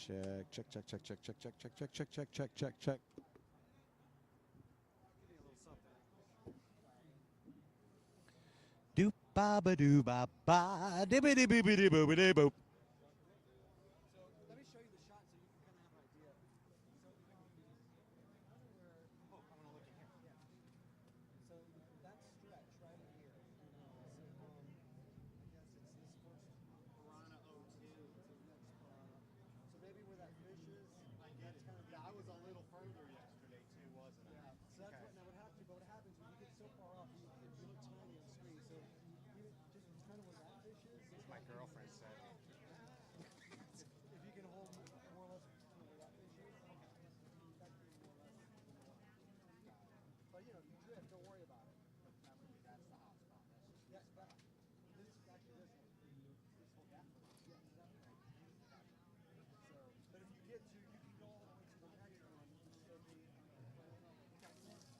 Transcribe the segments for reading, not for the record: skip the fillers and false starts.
check, check, check, check, check, check, check, check, check, check, check, check, check, check. Doop ba ba doo ba ba dibby dibby dibby boop dibby boop. So let me show you the shot so you can kind of have an idea. So, I want to look in here. Yeah. So that stretch right in here. So, I guess it's this first Piranha 02. So maybe where that fish is. I get it. I was a little further yesterday too, wasn't I? Yeah. So that's what now would have to. But what happens when you get so far off, you look tiny on the screen. So you just kind of where that fish is. My girlfriend said. If you can hold more or less where that fish is, that could be more or less. But you know, if you drift, don't worry about it. That's the hot spot. Yes, that. This actually this one. This whole gap. Yes, definitely. So, but if you get to, you can go all the way to the next one. So the reason I'm trying to read is they have graphics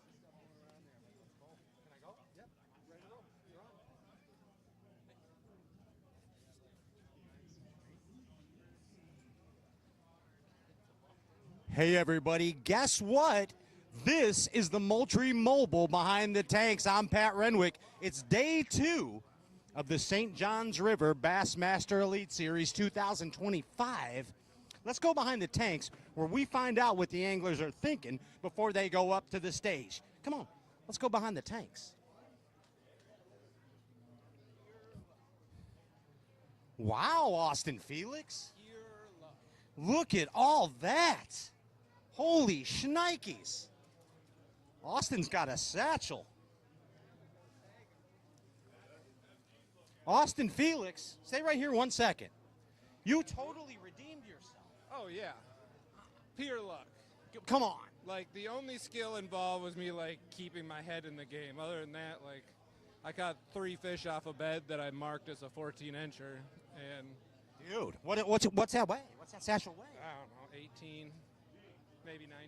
and stuff going around there. Can I go? Yep, ready to roll. You're on. Hey everybody, guess what? This is the Moultrie Mobile behind the tanks. I'm Pat Renwick. It's day 2 of the St. Johns River Bassmaster Elite Series 2025. Let's go behind the tanks where we find out what the anglers are thinking before they go up to the stage. Come on, let's go behind the tanks. Wow, Austin Felix. Look at all that. Holy shnikes. Austin's got a satchel. Austin Felix, stay right here 1 second. You totally redeemed yourself. Oh, yeah. Pure luck. Come on. Like, the only skill involved was me, like, keeping my head in the game. Other than that, like, I caught 3 fish off a bed that I marked as a 14-incher, and... Dude, what's that weigh? What's that satchel weigh? I don't know, 18, maybe 19.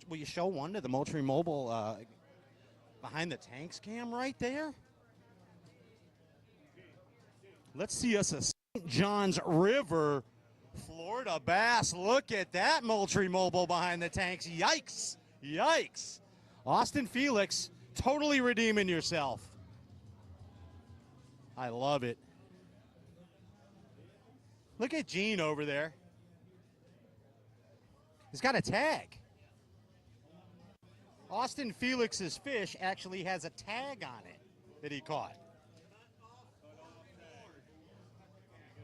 Will you show one to the Moultrie Mobile behind the tanks cam right there? Let's see us a St. Johns River, Florida bass. Look at that Moultrie Mobile behind the tanks. Yikes. Yikes. Austin Felix, totally redeeming yourself. I love it. Look at Gene over there. He's got a tag. Austin Felix's fish actually has a tag on it that he caught.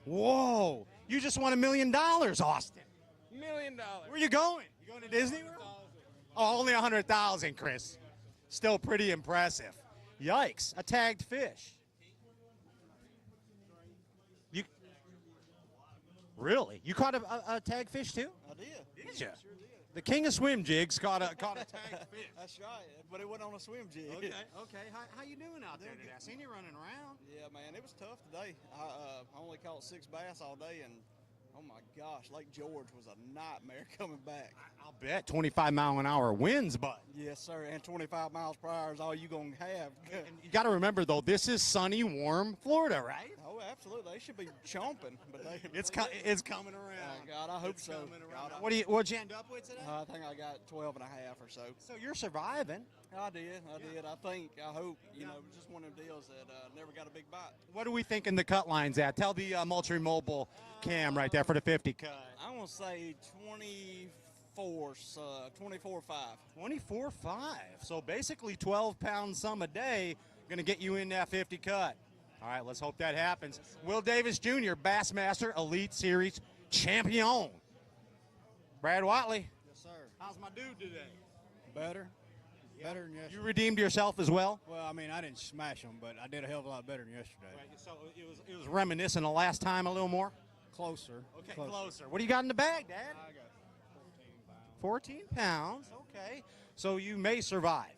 Whoa, you just won $1 million, Austin. $1 million. Where are you going? You going to Disney World? Oh, only 100,000, Chris. Still pretty impressive. Yikes, a tagged fish. You really? You caught a tagged fish too? I did. Did you? Sure did. The king of swim jigs caught a tagged fish. That's right, but it wasn't on a swim jig. Okay. How you doing out there today? I seen you running around. Yeah, man, it was tough today. I only caught 6 bass all day, and oh my gosh, Lake George was a nightmare coming back. I'll bet 25-mile-an-hour winds, but Yes, sir, and 25 miles per hour is all you're going to have. and you got to remember though, this is sunny, warm Florida, right? Oh, absolutely. They should be chomping, but they. It's coming around. Oh, God, I hope It's so. coming God, around. What'd you end up with today? I think I got 12 and a half or so. So you're surviving. I did. I hope, just one of them deals that never got a big bite. What are we thinking the cut line's at? Tell the Moultrie Mobile cam right there for the 50 cut. I want to say 24.5. 24.5. So basically 12 pounds some a day, gonna get you in that 50 cut. All right, let's hope that happens. Will Davis Jr., Bassmaster Elite Series champion. Brad Watley, Yes, sir. how's my dude today? Better. Better than yesterday. You redeemed yourself as well? Well, I mean, I didn't smash them, but I did a hell of a lot better than yesterday. Right, so it was reminiscent of last time a little more? Closer. Okay, closer. What do you got in the bag, Dad? I got 14 pounds. 14 pounds, okay. So you may survive.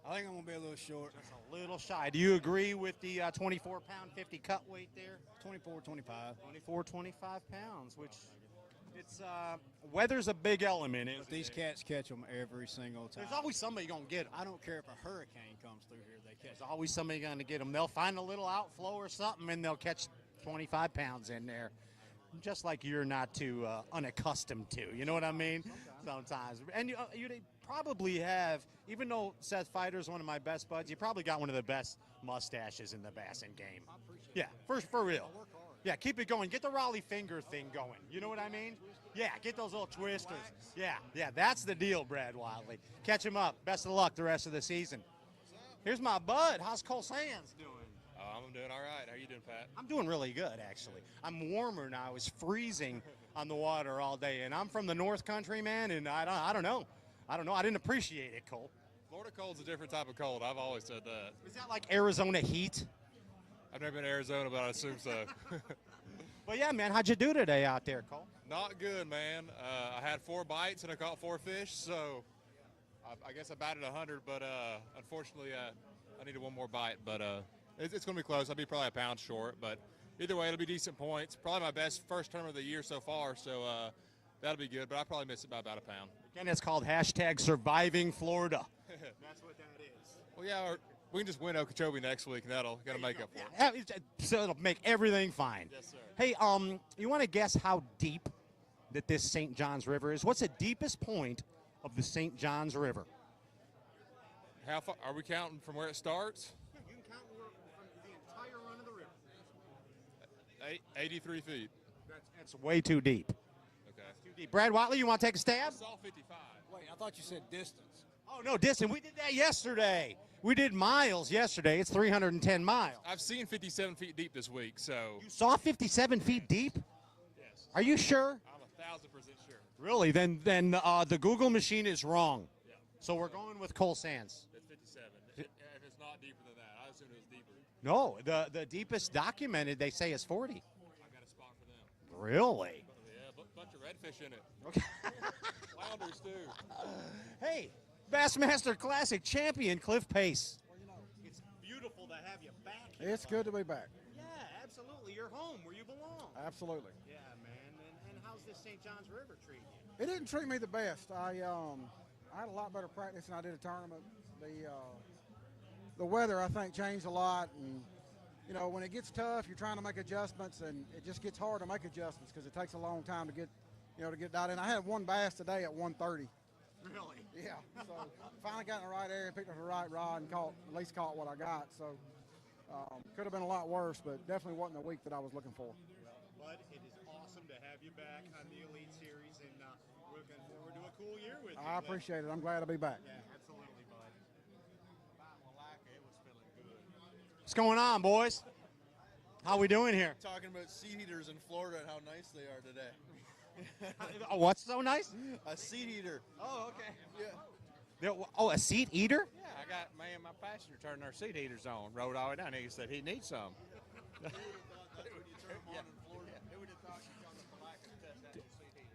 I think I'm going to be a little short. Just a little shy. Do you agree with the 24-pound 50 cut weight there? 24, 25. 24, 25 pounds, which it's weather's a big element. But these cats catch them every single time. There's always somebody gonna get them. I don't care if a hurricane comes through here, they catch There's them. always somebody gonna get them. They'll find a little outflow or something, and they'll catch 25 pounds in there. just like you're not too unaccustomed to. You know what I mean? Sometimes. And you probably have, even though Seth Feider's one of my best buds, you probably got one of the best mustaches in the bassin game. Yeah, for real. Yeah, keep it going. Get the Raleigh finger thing going. You know what I mean? Yeah, get those little twisters. Yeah, that's the deal, Brad Wiley. Catch him up. Best of luck the rest of the season. Here's my bud. How's Cole Sands doing? I'm doing all right. How are you doing, Pat? I'm doing really good, actually. I'm warmer now. I was freezing on the water all day, and I'm from the North Country, man, and I don't know. I didn't appreciate it, Cole. Florida cold's a different type of cold. I've always said that. Is that like Arizona heat? I've never been to Arizona, but I assume so. But yeah, man, how'd you do today out there, Cole? Not good, man. I had 4 bites and I caught 4 fish, so I guess I batted 100, but unfortunately I needed 1 more bite. But it's going to be close. I'll be probably a pound short, but either way, it'll be decent points. Probably my best first tournament of the year so far, so that'll be good. But I probably miss it by about a pound. Again, it's called #Surviving Florida. That's what that is. Well, yeah, we can just win Okeechobee next week, and that'll make up for it. So it'll make everything fine. Yes, sir. Hey, you want to guess how deep that this St. Johns River is? What's the deepest point of the St. Johns River? How far are we counting from where it starts? Yeah, you can count from the entire run of the river. 83 feet. That's way too deep. Okay. Too deep. Brad Watley, you want to take a I stab? saw 55. Wait, I thought you said distance. Oh, no, distance. We did that yesterday. We did miles yesterday. It's 310 miles. I've seen 57 feet deep this week, so You saw 57 feet deep? yes, Are you sure? I'm 1,000% sure. Really? Then the Google machine is wrong. Yeah, So we're going with Cole Sands. it's 57. If it's not deeper than that, I assume it was deeper. No, the deepest documented, they say, is 40. I got a spot for them. Really? Yeah, bunch of redfish in it. Okay. Flounders too. Hey, Bassmaster Classic champion Cliff Pace. It's beautiful to have you back here. It's good to be back. Yeah, absolutely. You're home where you belong. Absolutely. Yeah, man. And how's this St. Johns River treating you? It didn't treat me the best. I had a lot better practice than I did a tournament. The weather, I think, changed a lot, and you know, when it gets tough, you're trying to make adjustments, and it just gets hard to make adjustments because it takes a long time to get dialed in. I had 1 bass today at 1:30. Really? Yeah. So finally got in the right area, picked up the right rod, and at least caught what I got. So could have been a lot worse, but definitely wasn't the week that I was looking for. Bud, it is awesome to have you back on the Elite Series, and we're looking forward to a cool year with you. I appreciate it. I'm glad to be back. Yeah, absolutely, bud. What's going on, boys? How we doing here? Talking about seed heaters in Florida and how nice they are today. Oh, what's so nice? A seed heater. Oh, okay. Yeah. Oh, a seat eater? Yeah, I got me and my passenger turning our seat heaters on, rode all the way down. He said he needs some.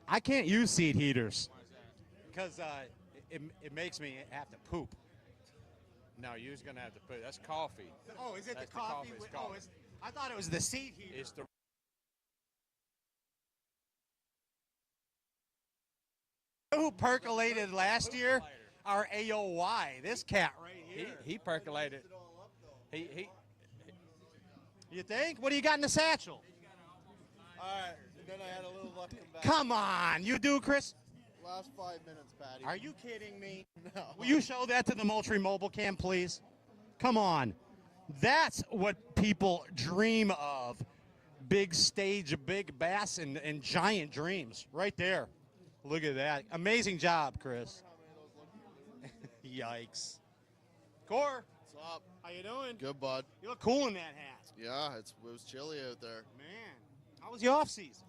I can't use seat heaters because it makes me have to poop. No, you was gonna have to put. That's coffee. Oh, is it That's the coffee? It's Oh, coffee. I thought it was the seat heater. It's the Who percolated last year? Our AOY. This cat right here. he percolated. He You think? What do you got in the satchel? All right. And then I had a little luck come back. Come on, you do, Chris? Last 5 minutes, Patty. Are you kidding me? No. Will you show that to the Moultrie mobile cam, please? Come on. That's what people dream of. Big stage, big bass, and giant dreams. Right there. Look at that. Amazing job, Chris. Yikes. Core, What's up? how you doing? Good, bud. You look cool in that hat. Yeah, it was chilly out there. Man, how was the off season?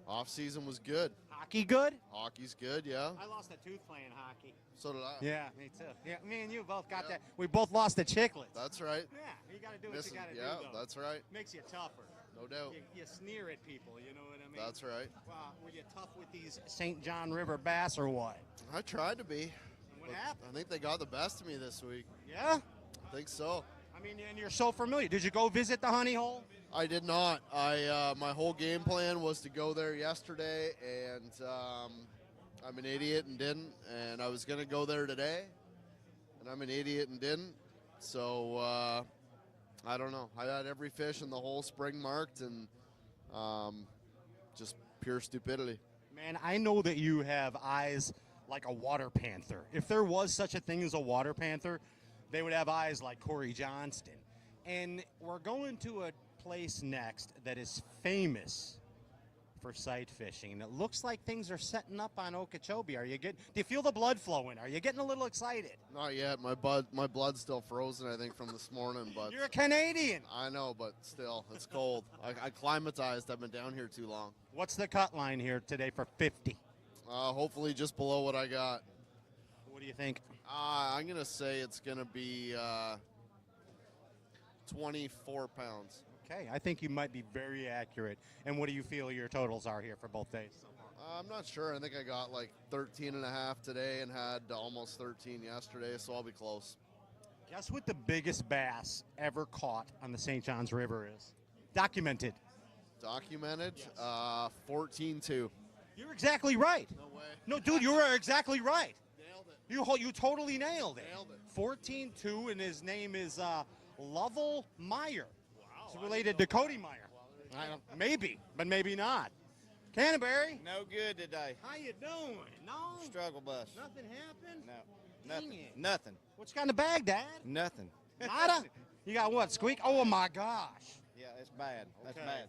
Off season was good. Hockey good? Hockey's good, yeah. I lost a tooth playing hockey. So did I. Yeah, me too. Yeah, me and you both got that. We both lost the chiclets. That's right. Yeah, you got to do what Listen, you got to yeah, do, though. that's right. Makes you tougher. No doubt. You sneer at people, you know what I mean? That's right. Were you tough with these St. John River bass or what? I tried to be. What but happened? I think they got the best of me this week. Yeah? I think so. I mean, and you're so familiar. Did you go visit the honey hole? I did not. My whole game plan was to go there yesterday, and I'm an idiot and didn't. And I was going to go there today, and I'm an idiot and didn't. So I don't know. I had every fish in the whole spring marked, and just pure stupidity. Man, I know that you have eyes like a water panther. If there was such a thing as a water panther, they would have eyes like Corey Johnston. And we're going to a place next that is famous for sight fishing. And it looks like things are setting up on Okeechobee. Do you feel the blood flowing? Are you getting a little excited? Not yet. My blood's still frozen, I think, from this morning. But You're a Canadian. I know, but still, it's cold. I acclimatized. I've been down here too long. What's the cut line here today for 50? Hopefully just below what I got. What do you think? I'm going to say it's going to be 24 pounds. Okay, I think you might be very accurate. And what do you feel your totals are here for both days? I'm not sure. I think I got like 13 and a half today and had almost 13 yesterday, so I'll be close. Guess what the biggest bass ever caught on the St. Johns River is? Documented. Documented? Yes. 14.2. You're exactly right. No way. No, dude, you are exactly right. Nailed it. You totally nailed it. Nailed it. 14-2, and his name is Lovell Meyer. Wow. It's related to Cody Meyer. Maybe, but maybe not. Canterbury. No good today. How you doing? No? Struggle bus. Nothing happened? No. Dang Nothing. it. Nothing. What you got in the bag, Dad? Nothing. Nada? You got what, Squeak? Oh, my gosh. Yeah, it's bad. That's Okay. bad.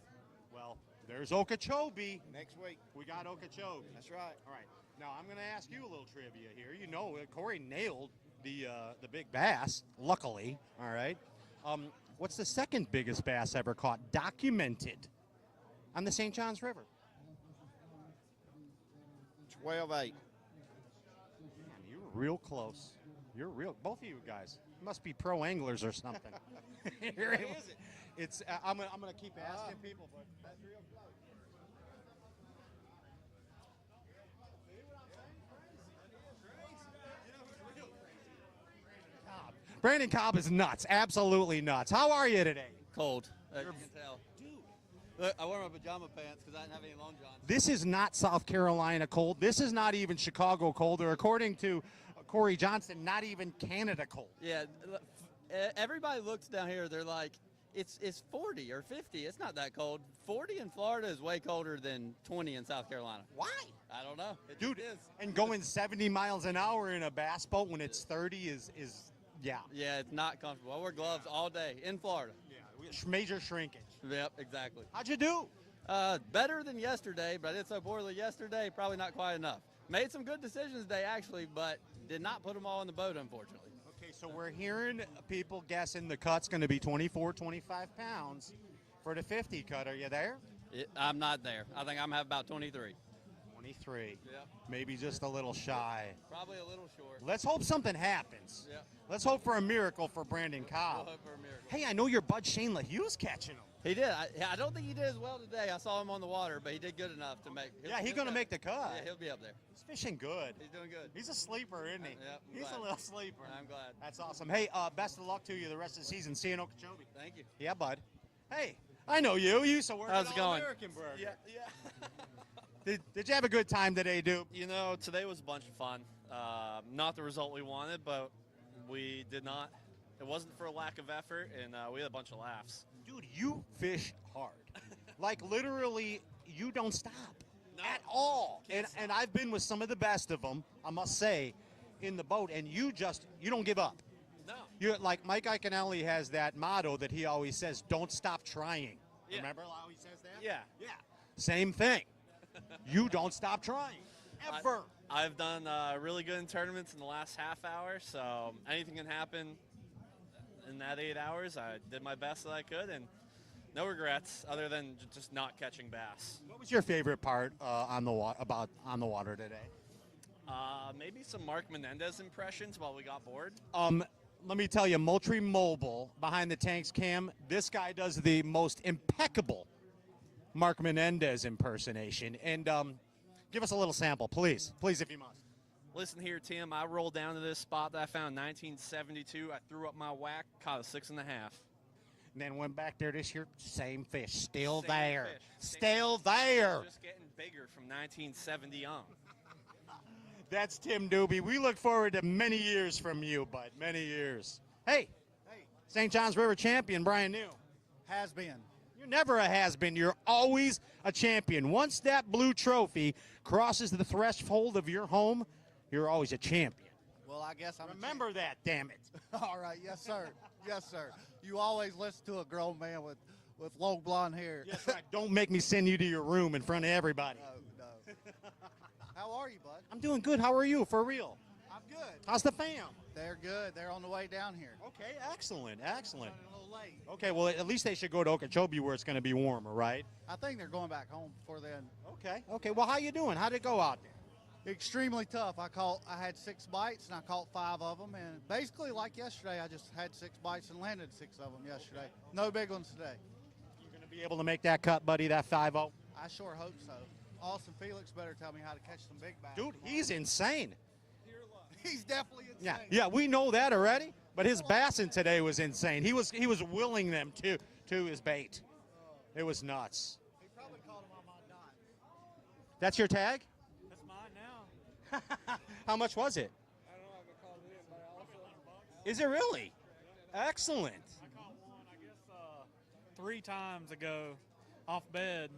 Well, there's Okeechobee. Next week. We got Okeechobee. That's right. All right. Now, I'm going to ask you a little trivia here. You know, Corey nailed the big bass, luckily. All right. What's the second biggest bass ever caught documented on the St. Johns River? 12-8. Man, you were real close. Both of you guys must be pro anglers or something. Where is it? It's. I'm gonna keep asking people, but that's real close. Brandon Cobb is nuts, absolutely nuts. How are you today? Cold, as you can tell. Look, I wore my pajama pants because I didn't have any long johns. This is not South Carolina cold. This is not even Chicago cold, or according to Corey Johnston, not even Canada cold. Yeah, everybody looks down here. They're like, it's 40 or 50. It's not that cold. 40 in Florida is way colder than 20 in South Carolina. Why? I don't know. It Dude, just is. and going 70 miles an hour in a bass boat when it's 30 is yeah. Yeah, it's not comfortable. I wear gloves all day in Florida. Yeah, major shrinkage. Yep, exactly. How'd you do? Better than yesterday, but I did so poorly yesterday, probably not quite enough. Made some good decisions today, actually, but did not put them all in the boat, unfortunately. Okay, so we're hearing people guessing the cut's going to be 24, 25 pounds for the 50 cut. Are you there? I'm not there. I think I'm have about 23. 23. Yep. Maybe just a little shy. Probably a little short. Let's hope something happens. Yep. Let's hope for a miracle for Brandon Cobb. We'll hope for a miracle. Hey, I know your bud Shane LaHue's catching him. He did. I don't think he did as well today. I saw him on the water, but he did good enough to make. Yeah, he's going to make the cut. Yeah, he'll be up there. He's fishing good. He's doing good. He's a sleeper, isn't he? Yep, I'm He's glad. a little sleeper. I'm glad. That's awesome. Hey, best of luck to you the rest of the season. See you in Okeechobee. Thank you. Yeah, bud. Hey, I know you. You used to work How's at it going? All-American Burger. Yeah. Did you have a good time today, Duke? You know, today was a bunch of fun. Not the result we wanted, but we did not. It wasn't for a lack of effort, and we had a bunch of laughs. Dude, you fish hard. Like, literally, you don't stop at all. And I've been with some of the best of them, I must say, in the boat, and you don't give up. No. You're like Mike Iaconelli has that motto that he always says, don't stop trying. Yeah. Remember how he says that? Yeah. Yeah. Same thing. You don't stop trying. Ever. I've done really good in tournaments in the last half hour, so anything can happen in that 8 hours. I did my best that I could, and no regrets other than just not catching bass. What was your favorite part on the water today? Maybe some Mark Menendez impressions while we got bored. Let me tell you, Moultrie Mobile behind the tanks cam, this guy does the most impeccable Mark Menendez impersonation. And give us a little sample, please. Please, if you must. Listen here, Tim. I rolled down to this spot that I found in 1972. I threw up my whack, caught a 6.5. And then went back there this year, same fish, still Same there. fish. Still there. Just getting bigger from 1970 on. That's Tim Doobie. We look forward to many years from you, bud. Many years. Hey, St. Johns River champion, Brian New. Has been. You're never a has-been. You're always a champion. Once that blue trophy crosses the threshold of your home, you're always a champion. Well, I guess I'm Remember that, damn it. All right, yes, sir. Yes, sir. You always listen to a grown man with long blonde hair. Yes, right. Don't make me send you to your room in front of everybody. No. How are you, bud? I'm doing good. How are you, for real? I'm good. How's the fam? They're good. They're on the way down here. Okay, excellent. Running a little late. Okay, well, at least they should go to Okeechobee where it's going to be warmer, right? I think they're going back home before then. Okay. Well, how you doing? How'd it go out there? Extremely tough. I had 6 bites and I caught 5 of them, and basically like yesterday, I just had 6 bites and landed 6 of them yesterday. No big ones today. You're going to be able to make that cut, buddy, that 5-0? I sure hope so. Austin Felix better tell me how to catch some big bass. Dude, he's insane. He's definitely insane. Yeah, we know that already. But his bassing today was insane. He was willing them to his bait. It was nuts. He probably caught him on my dime. That's your tag? That's mine now. How much was it? I don't know. I haven't called it in, but I also Is it really? Excellent. I caught one, I guess, 3 times ago off bed.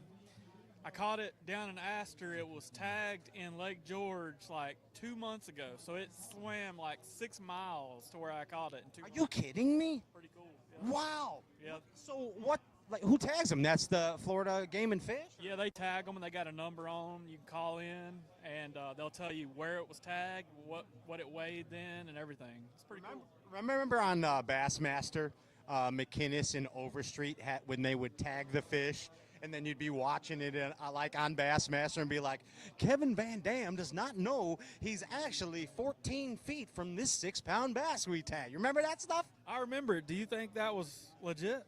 I caught it down in Astor. It was tagged in Lake George like 2 months ago. So it swam like 6 miles to where I caught it in 2 months. Are you kidding me? Pretty cool. Yeah. Wow. Yeah. So what? Like, who tags them? That's the Florida Game and Fish? Yeah, they tag them and they got a number on 'em. You can call in and they'll tell you where it was tagged, what it weighed then, and everything. It's pretty cool. Remember on Bassmaster, McKinnis and Overstreet when they would tag the fish? And then you'd be watching it like on Bassmaster and be like, Kevin Van Dam does not know he's actually 14 feet from this 6-pound bass we tagged. You remember that stuff? I remember it. Do you think that was legit?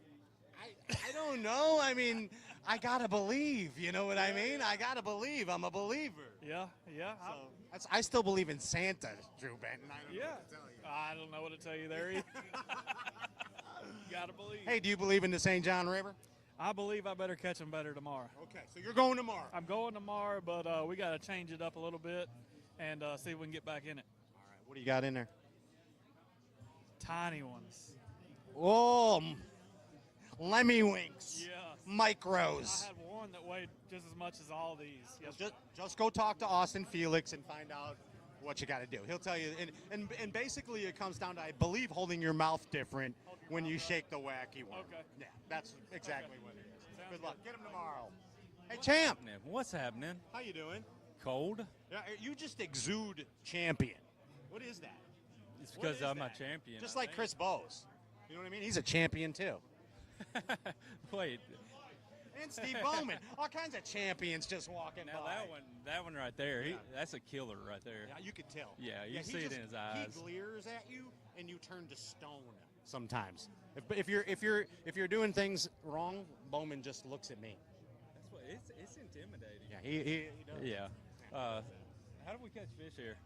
I don't know. I mean, I got to believe. You know what I mean? I got to believe. I'm a believer. Yeah. So I still believe in Santa, Drew Benton. I don't know Yeah. what to tell you. I don't know what to tell you there either. Gotta believe. Hey, do you believe in the St. John River? I believe I better catch them better tomorrow. Okay, so you're going tomorrow. I'm going tomorrow, but we got to change it up a little bit and see if we can get back in it. All right, what do you got in there? Tiny ones. Oh, Lemmywinks. Yes. Micros. I had one that weighed just as much as all these. Yes. Just go talk to Austin Felix and find out what you got to do. He'll tell you. And basically it comes down to, I believe, holding your mouth different when you shake the wacky one. Okay. Yeah, that's exactly what it is. Sounds Good luck. good. Get him tomorrow. Hey, champ. What's happening? How you doing? Cold? Yeah, you just exude champion. What is that? It's because What is I'm a that? champion. Just like Chris Bowes. You know what I mean? He's a champion too. Wait. And Steve Bowman. All kinds of champions just walking Now by. that one right there, that's a killer right there. Yeah, you could tell. Yeah, you he see it just- in his eyes. He glares at you, and you turn to stone sometimes. If you're doing things wrong, Bowman just looks at me. That's what it's intimidating. Yeah, he does. Yeah. How do we catch fish here?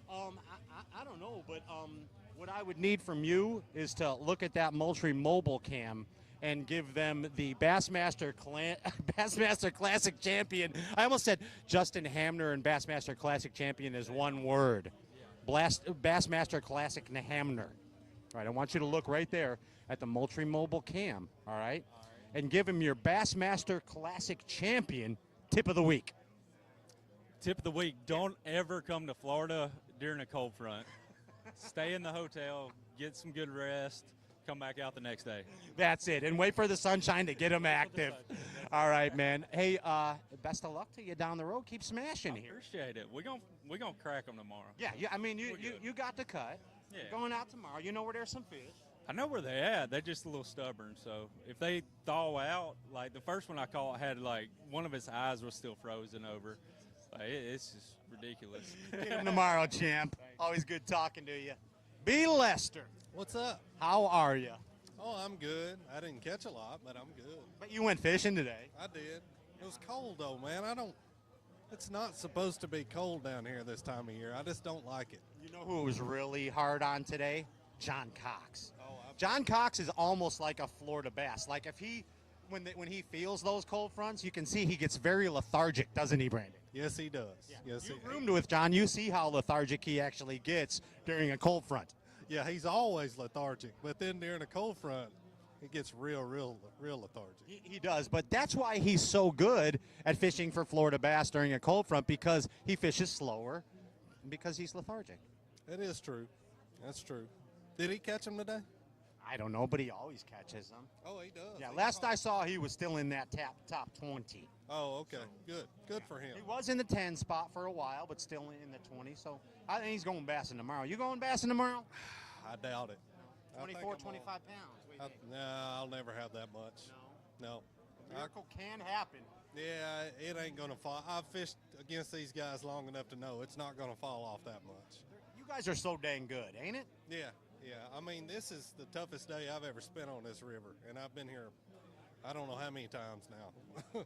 I don't know, but what I would need from you is to look at that Moultrie mobile cam and give them the Bassmaster Bassmaster Classic Champion. I almost said Justin Hamner and Bassmaster Classic Champion is one word. Bassmaster Classic Hamner. All right, I want you to look right there at the Moultrie mobile cam, all right? And give him your Bassmaster Classic Champion tip of the week. Tip of the week, don't ever come to Florida during a cold front. Stay in the hotel, get some good rest, come back out the next day. That's it. And wait for the sunshine to get them active. All right, man. Hey, best of luck to you down the road. Keep smashing here. Appreciate it. We're gonna crack them tomorrow. Yeah, I mean, you got the cut. Yeah. You're going out tomorrow. You know where there's some fish. I know where they're at. They're just a little stubborn. So if they thaw out, like the first one I caught had like one of his eyes was still frozen over. Like, it's just ridiculous. Get him tomorrow, champ. Always good talking to you. B. Lester. What's up? How are you? Oh, I'm good. I didn't catch a lot, but I'm good. But you went fishing today. I did. It was cold though, man. It's not supposed to be cold down here this time of year. I just don't like it. You know who was really hard on today? John Cox. Oh, John Cox is almost like a Florida bass. Like if when he feels those cold fronts, you can see he gets very lethargic, doesn't he, Brandon? Yes, he does. Yeah. Yes, You roomed with John. You see how lethargic he actually gets during a cold front. Yeah, he's always lethargic, but then during a cold front, He gets real lethargic. He does, but that's why he's so good at fishing for Florida bass during a cold front, because he fishes slower, because he's lethargic. It is true. That's true. Did he catch him today? I don't know, but he always catches them. Oh, he does. Yeah, last I saw, he was still in that top 20. Oh, okay. Good for him. He was in the 10 spot for a while, but still in the 20. So I think he's going bassing tomorrow. You going bassing tomorrow? I doubt it. 24, 25 pounds. What do you think? I'll never have that much. No. A miracle can happen. Yeah, it ain't going to fall. I've fished against these guys long enough to know it's not going to fall off that much. You guys are so dang good, ain't it? Yeah. I mean, this is the toughest day I've ever spent on this river, and I've been here I don't know how many times now. Well,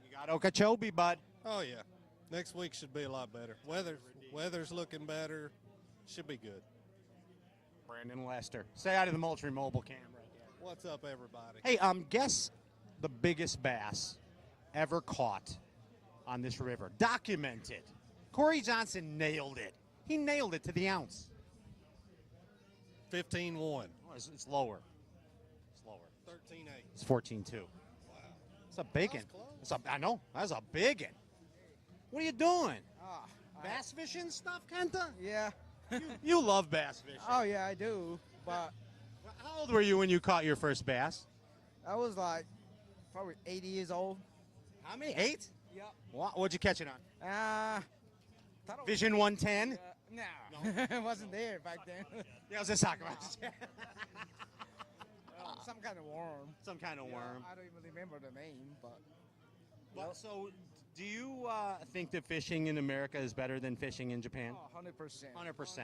you got Okeechobee, bud. Oh, yeah. Next week should be a lot better. Weather's looking better. Should be good. Brandon Lester. Say hi to the Moultrie mobile cam right there. What's up, everybody? Hey, guess the biggest bass ever caught on this river. Documented. Corey Johnson nailed it. He nailed it to the ounce. 15-1. Oh, it's lower. It's lower. 13-8. It's 14-2. Wow. It's a big one. I know. That's a big one. What are you doing? Bass fishing stuff, Kenta? Yeah. You love bass fishing. Oh, yeah, I do. But how old were you when you caught your first bass? I was like probably 80 years old. How many? 8? Yep. What'd you catch it on? Vision 110? No. It wasn't there back then. Yeah, it was a soccer bass. Some kind of worm. Some kind of worm. I don't even remember the name, but. Well, so, do you think that fishing in America is better than fishing in Japan? Oh, 100%. 100%.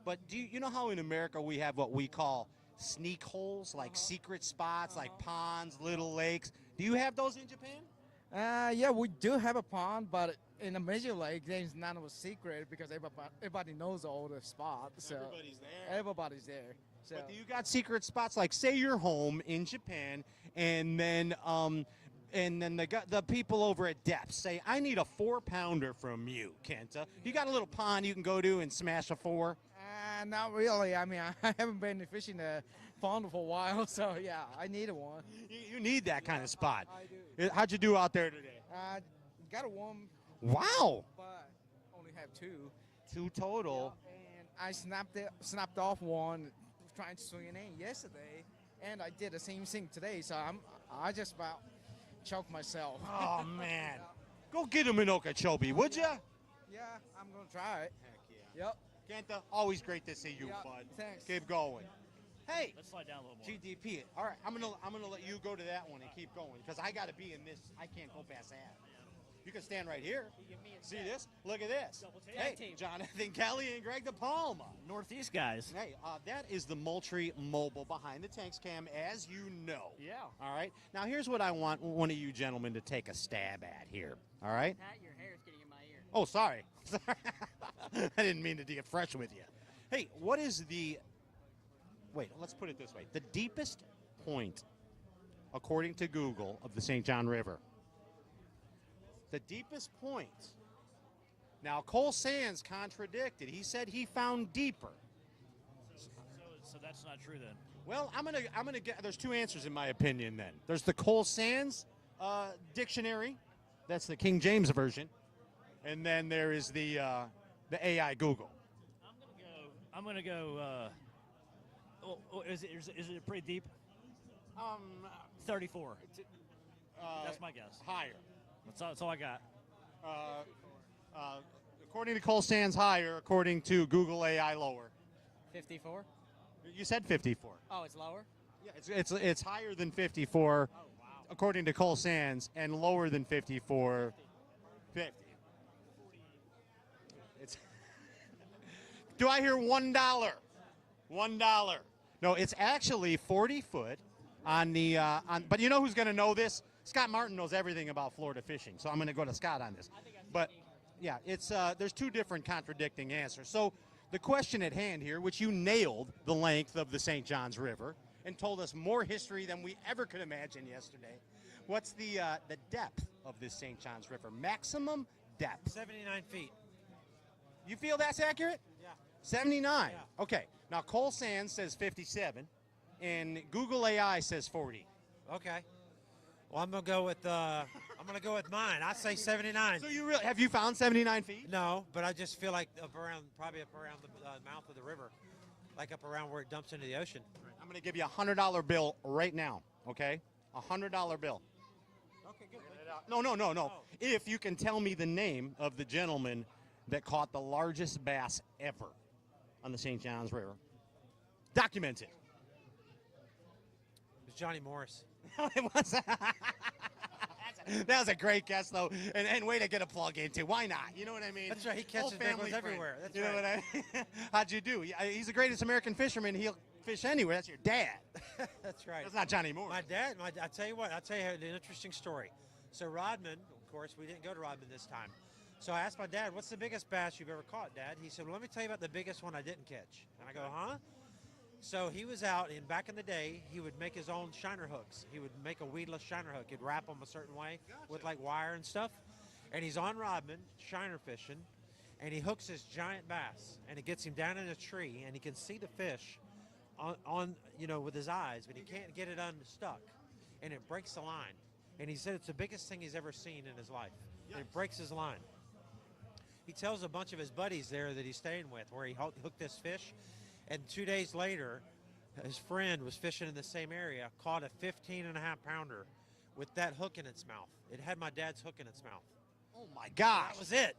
But do you know how in America we have what we call sneak holes, like secret spots, like ponds, little lakes? Do you have those in Japan? Yeah, we do have a pond, but in the major lake, there's none of a secret because everybody knows all the spots. So everybody's there. Everybody's there. So. But do you got secret spots, like say you're home in Japan, and then the people over at Depths say, I need a 4-pounder from you, Kenta. You got a little pond you can go to and smash a 4? Not really. I mean, I haven't been fishing the pond for a while, so yeah, I need one. You need that kind of spot. I do. How'd you do out there today? Got a one. Wow. But only have 2. 2 total. Yeah, and I snapped off one trying to swing it in yesterday, and I did the same thing today, so I just about choked myself. Oh, man. Go get him in Okeechobee, would you? Yeah, I'm going to try it. Heck yeah. Yep. Kenta, always great to see you, bud. Thanks. Keep going. Hey, let's slide down a little more. GDP. All right, I'm gonna let you go to that one and keep going because I got to be in this. I can't go past that. You can stand right here. See this? Look at this. Hey, Jonathan Kelly and Greg DePalma. Northeast guys. Hey, that is the Moultrie Mobile behind the tanks cam, as you know. Yeah. All right. Now here's what I want one of you gentlemen to take a stab at here. All right. Pat, your hair's getting in my ear. Oh, sorry. I didn't mean to get fresh with you. Hey, what is the... Wait, let's put it this way. The deepest point, according to Google, of the St. John River. The deepest point. Now, Cole Sands contradicted. He said he found deeper. So that's not true then. Well, I'm gonna get... There's 2 answers in my opinion then. There's the Cole Sands dictionary. That's the King James version. And then there is the AI Google. I'm gonna go. Is it pretty deep? 34. That's my guess. Higher. That's all I got. According to Cole Sands, higher. According to Google AI, lower. 54? You said 54. Oh, it's lower? Yeah, it's higher than 54, according to Cole Sands, and lower than 54. 50. It's. Do I hear $1? $1. No, it's actually 40 foot on the but you know who's going to know this? Scott Martin knows everything about Florida fishing, so I'm going to go to Scott on this. But yeah, it's there's 2 different contradicting answers. So the question at hand here, which you nailed the length of the St. Johns River and told us more history than we ever could imagine yesterday. What's the depth of this St. Johns River? Maximum depth. 79 feet. You feel that's accurate? Yeah. 79. Yeah. Okay. Now Cole Sands says 57. and Google AI says 40. Okay. Well, I'm gonna go with mine. I say 79. So you really have you found 79 feet? No, but I just feel like probably up around the mouth of the river, like up around where it dumps into the ocean. I'm going to give you $100 bill right now. Okay, $100 bill. Okay, good. No. If you can tell me the name of the gentleman that caught the largest bass ever on the St. Johns River, document it. It's Johnny Morris. That was a great guess, though, and way to get a plug into. Why not? You know what I mean? That's right. He catches big ones everywhere. That's you right. know what I mean? How'd you do? He's the greatest American fisherman. He'll fish anywhere. That's your dad. That's right. That's not Johnny Moore. My dad. I tell you what. I'll tell you an interesting story. So Rodman, of course, we didn't go to Rodman this time. So I asked my dad, "What's the biggest bass you've ever caught, Dad?" He said, "Well, let me tell you about the biggest one I didn't catch." And I go, "Huh?" So he was out, and back in the day, he would make his own shiner hooks. He would make a weedless shiner hook. He'd wrap them a certain way with like wire and stuff. And he's on Rodman, shiner fishing, and he hooks this giant bass, and it gets him down in a tree, and he can see the fish on with his eyes, but he can't get it unstuck, and it breaks the line. And he said it's the biggest thing he's ever seen in his life. And it breaks his line. He tells a bunch of his buddies there that he's staying with where he hooked this fish. And 2 days later, his friend was fishing in the same area, caught a 15.5-pounder with that hook in its mouth. It had my dad's hook in its mouth. Oh, my gosh. That was it.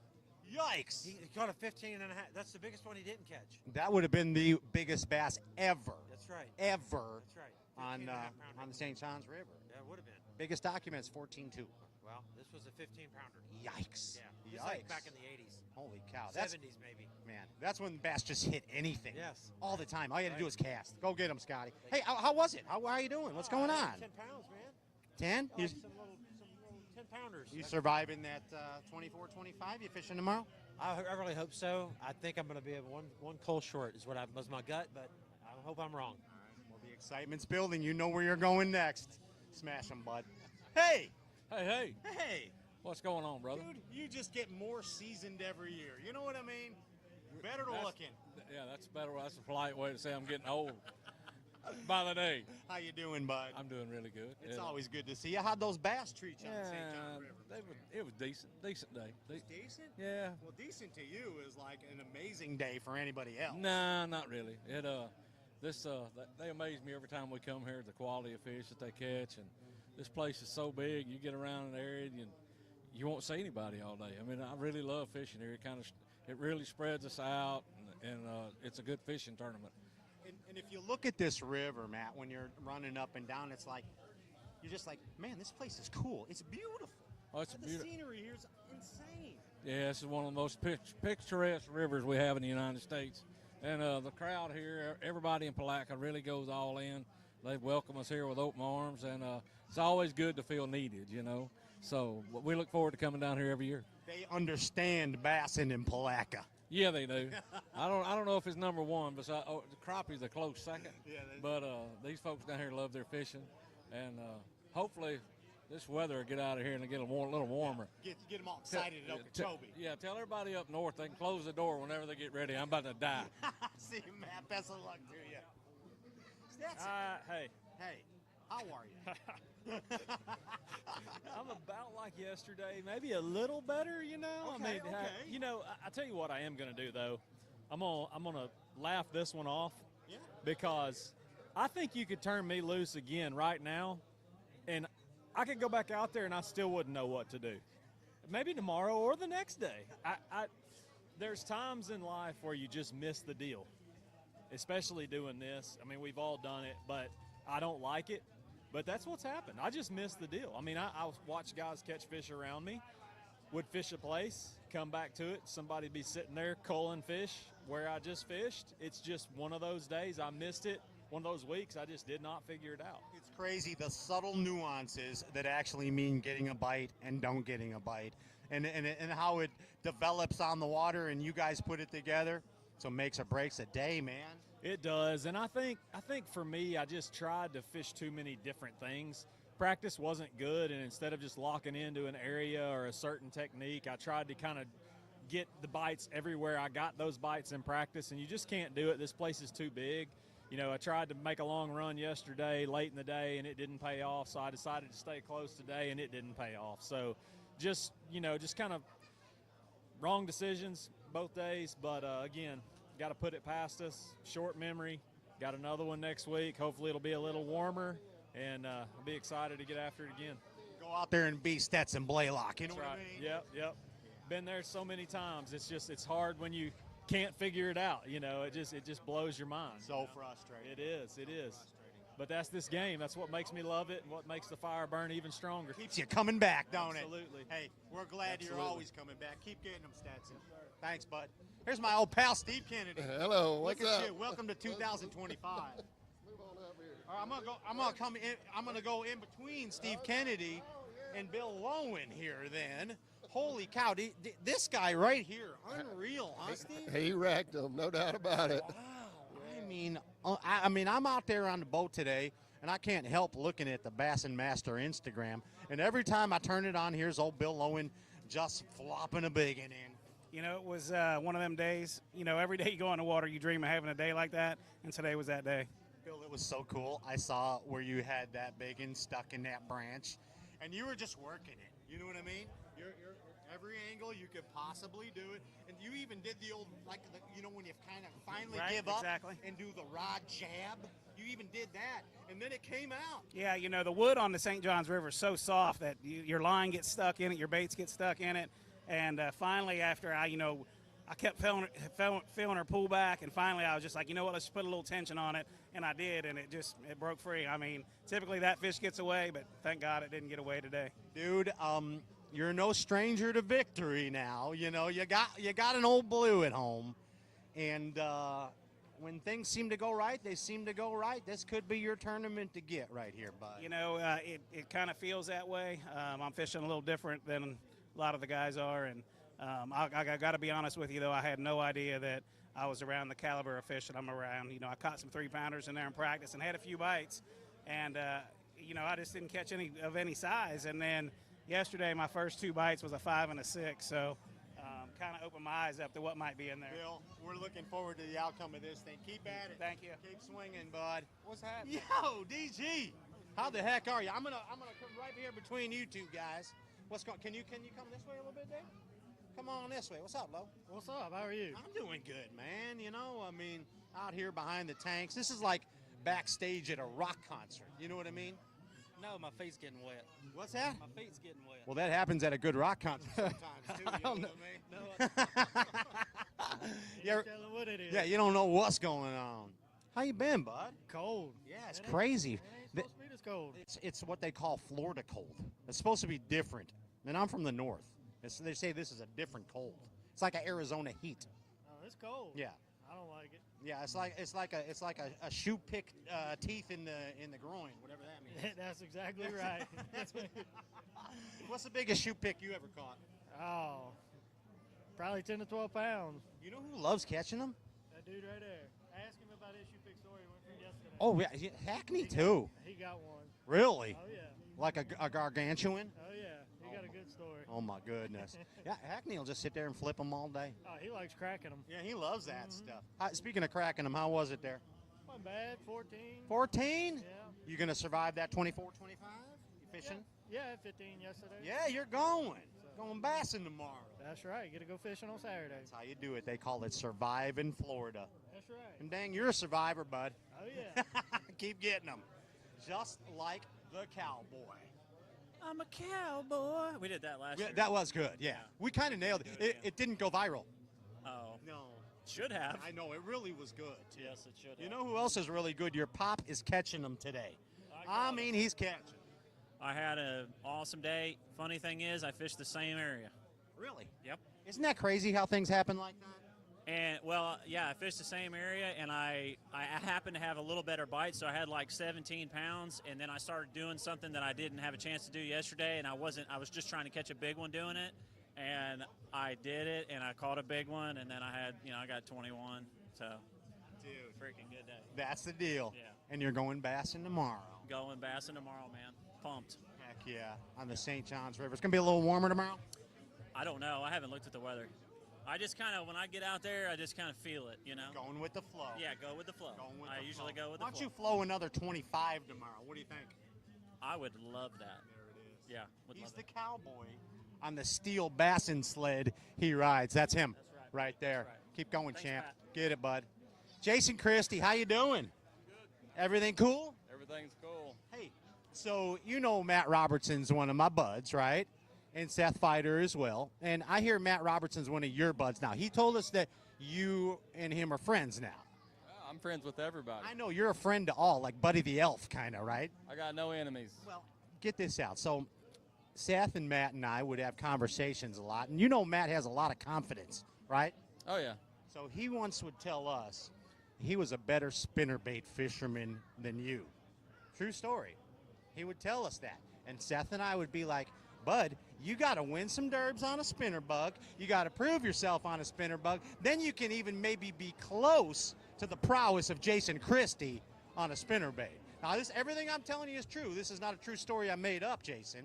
Yikes. He caught a 15.5. That's the biggest one he didn't catch. That would have been the biggest bass ever. That's right. Ever. That's right. On the St. Johns River. Yeah, it would have been. Biggest documents, 14.2. Well, this was a 15-pounder. Yikes. Yeah. It's like back in the 80s. Holy cow. 70s maybe. Man, that's when bass just hit anything. Yes. All the time. All you had to do was cast. Go get them, Scotty. Hey, how was it? How are you doing? What's going on? 10 pounds, man. 10? Oh, some little 10-pounders. You surviving that 24, 25? You fishing tomorrow? I really hope so. I think I'm going to be one cold short is what was my gut, but I hope I'm wrong. Well, the excitement's building. You know where you're going next. Smash them, bud. Hey! Hey! Hey! What's going on, brother? Dude, you just get more seasoned every year. You know what I mean? Better looking. Yeah, that's better. That's a polite way to say I'm getting old. By the day. How you doing, bud? I'm doing really good. It's always good to see you. How'd those bass treat you on the St. John River? It was decent. Decent day. Decent? Yeah. Well, decent to you is like an amazing day for anybody else. Nah, not really. They amaze me every time we come here. The quality of fish that they catch, and this place is so big. You get around an area and you won't see anybody all day. I mean, I really love fishing here. It really spreads us out, and it's a good fishing tournament. And if you look at this river, Matt, when you're running up and down, it's like you're just like, man, this place is cool. It's beautiful. Oh, it's the beautiful. scenery here is insane. Yeah, this is one of the most picturesque rivers we have in the United States. And the crowd here, everybody in Palatka really goes all in. They welcome us here with open arms, and it's always good to feel needed, So we look forward to coming down here every year. They understand bassing in Palatka. Yeah, they do. I don't know if it's number one, but the crappie's a close second. But these folks down here love their fishing, and hopefully this weather will get out of here and get a little warmer. Get them all excited at Okeechobee. Yeah, tell everybody up north they can close the door whenever they get ready. I'm about to die. See you, Matt. Best of luck to you. Hey. Hey, how are you? I'm about like yesterday, maybe a little better, Okay. I tell you what I am going to do, though. I'm gonna laugh this one off because I think you could turn me loose again right now, and I could go back out there and I still wouldn't know what to do. Maybe tomorrow or the next day. There's times in life where you just miss the deal, especially doing this. I mean, we've all done it, but I don't like it. But that's what's happened. I just missed the deal. I mean, I watch guys catch fish around me, would fish a place, come back to it, somebody be sitting there culling fish where I just fished. It's just one of those days. I missed it. One of those weeks I just did not figure it out. It's crazy the subtle nuances that actually mean getting a bite and don't getting a bite, and how it develops on the water, and you guys put it together. So makes or breaks a day, man. It does, and I think for me, I just tried to fish too many different things. Practice wasn't good, and instead of just locking into an area or a certain technique, I tried to kind of get the bites everywhere. I got those bites in practice, and you just can't do it. This place is too big, I tried to make a long run yesterday, late in the day, and it didn't pay off. So I decided to stay close today, and it didn't pay off. So just kind of wrong decisions both days. But again, got to put it past us. Short memory. Got another one next week. Hopefully it'll be a little warmer, and I'll be excited to get after it again. Go out there and be Stetson Blaylock. You know That's what right. I mean? Yep. Been there so many times. It's hard when you can't figure it out. It just blows your mind. So frustrating. It is. But that's this game. That's what makes me love it, and what makes the fire burn even stronger. Keeps you coming back, don't it? Absolutely. Hey, we're glad Absolutely. you're always coming back. Keep getting them, Stetson. Thanks, bud. Here's my old pal, Steve Kennedy. Hello, Look what's at up? you. Welcome to 2025. All right, I'm gonna go in between Steve Kennedy and Bill Lowen here. Then, holy cow, this guy right here, unreal, huh, Steve? He wrecked them, no doubt about it. I mean, I'm out there on the boat today, and I can't help looking at the Bassmaster Instagram. And every time I turn it on, here's old Bill Lowen just flopping a big one in. It was one of them days. Every day you go on the water, you dream of having a day like that, and today was that day. Bill, it was so cool. I saw where you had that big one stuck in that branch, and you were just working it. You know what I mean? You're every angle you could possibly do it, and you even did the old, when you kind of finally give up and do the rod jab. You even did that, and then it came out. Yeah, the wood on the St. Johns River is so soft that your line gets stuck in it, your baits get stuck in it, and finally after I kept feeling her pull back, and finally I was just like, what, let's put a little tension on it, and I did, and it broke free. I mean, typically that fish gets away, but thank God it didn't get away today. Dude, you're no stranger to victory now. You got an old blue at home, and when things seem to go right, they seem to go right. This could be your tournament to get right here, bud. It kind of feels that way. I'm fishing a little different than a lot of the guys are, and I got to be honest with you, though, I had no idea that I was around the caliber of fish that I'm around. I caught some 3-pounders in there in practice and had a few bites, and I just didn't catch any of any size. And then yesterday, my first 2 bites was a 5 and a 6, so kind of opened my eyes up to what might be in there. Bill, we're looking forward to the outcome of this thing. Keep at it. Thank you. Keep swinging, bud. What's happening? Yo, DG, how the heck are you? I'm gonna come right here between you two guys. What's going? Can you come this way a little bit, Dave? Come on this way. What's up, Lo? What's up? How are you? I'm doing good, man. Out here behind the tanks. This is like backstage at a rock concert. You know what I mean? No, my feet's getting wet. What's that? My feet's getting wet. Well, that happens at a good rock concert sometimes, too. You know what I mean? You're telling what it is. Yeah, you don't know what's going on. How you been, bud? Cold. Yeah, it's crazy. It ain't supposed to be this cold. It's what they call Florida cold. It's supposed to be different. And I'm from the north. They say this is a different cold. It's like an Arizona heat. Oh, it's cold. Yeah. I don't like it. Yeah, it's like a shoe pick teeth in the groin, whatever that means. That's exactly right. What's the biggest shoe pick you ever caught? Oh, probably 10 to 12 pounds. You know who loves catching them? That dude right there. Ask him about his shoe pick story from yesterday. Oh yeah, Hackney too. He got one. Really? Oh yeah. Like a gargantuan? Oh yeah. He got a good story. Oh my goodness. Yeah, Hackney will just sit there and flip them all day. Oh, he likes cracking them. Yeah, he loves that stuff. Speaking of cracking them, how was it there? Wasn't bad. 14. 14? Yeah. You gonna survive that 24, 25? You fishing? Yeah, I had 15 yesterday. Yeah, you're going. Going bassing tomorrow. That's right. You got to go fishing on Saturday. That's how you do it. They call it survive in Florida. That's right. And dang, you're a survivor, bud. Oh yeah. Keep getting them. Just like the cowboy. I'm a cowboy. We did that last year. That was good, yeah. We kind of nailed it. It didn't go viral. Oh. No. Should have. I know, it really was good. Yes, it should have. You know who else is really good? Your pop is catching them today. I mean, he's catching. I had an awesome day. Funny thing is, I fished the same area. Really? Yep. Isn't that crazy how things happen like that? And, well, yeah, I fished the same area, and I happened to have a little better bite, so I had like 17 pounds, and then I started doing something that I didn't have a chance to do yesterday, and I was just trying to catch a big one doing it, and I did it, and I caught a big one, and then I got 21, so. Dude. Freaking good day. That's the deal. Yeah. And you're going bassing tomorrow. Going bassing tomorrow, man. Pumped. Heck yeah, on the St. Johns River. It's going to be a little warmer tomorrow? I don't know. I haven't looked at the weather. I just kind of, when I get out there, I just kind of feel it, you know? Going with the flow. Yeah, go with the flow. I usually go with the Why flow. don't you flow another 25 tomorrow? What do you think? I would love that. There it is. Yeah, would He's love the it. cowboy on the steel bassin sled he rides. That's him. That's right. Right there. That's right. Keep going, Thanks, champ. Matt. Get it, bud. Jason Christie, how you doing? Good. Everything cool? Everything's cool. Hey, so you know Matt Robertson's one of my buds, right? And Seth Fighter as well. And I hear Matt Robertson's one of your buds now. He told us that you and him are friends now. I'm friends with everybody. I know you're a friend to all, like Buddy the Elf kind of, right? I got no enemies. Well, get this out. So Seth and Matt and I would have conversations a lot. And you know Matt has a lot of confidence, right? Oh, yeah. So he once would tell us he was a better spinnerbait fisherman than you. True story. He would tell us that. And Seth and I would be like, Bud, you got to win some derbs on a spinner bug. You got to prove yourself on a spinner bug. Then you can even maybe be close to the prowess of Jason Christie on a spinnerbait. Now, everything I'm telling you is true. This is not a true story I made up, Jason.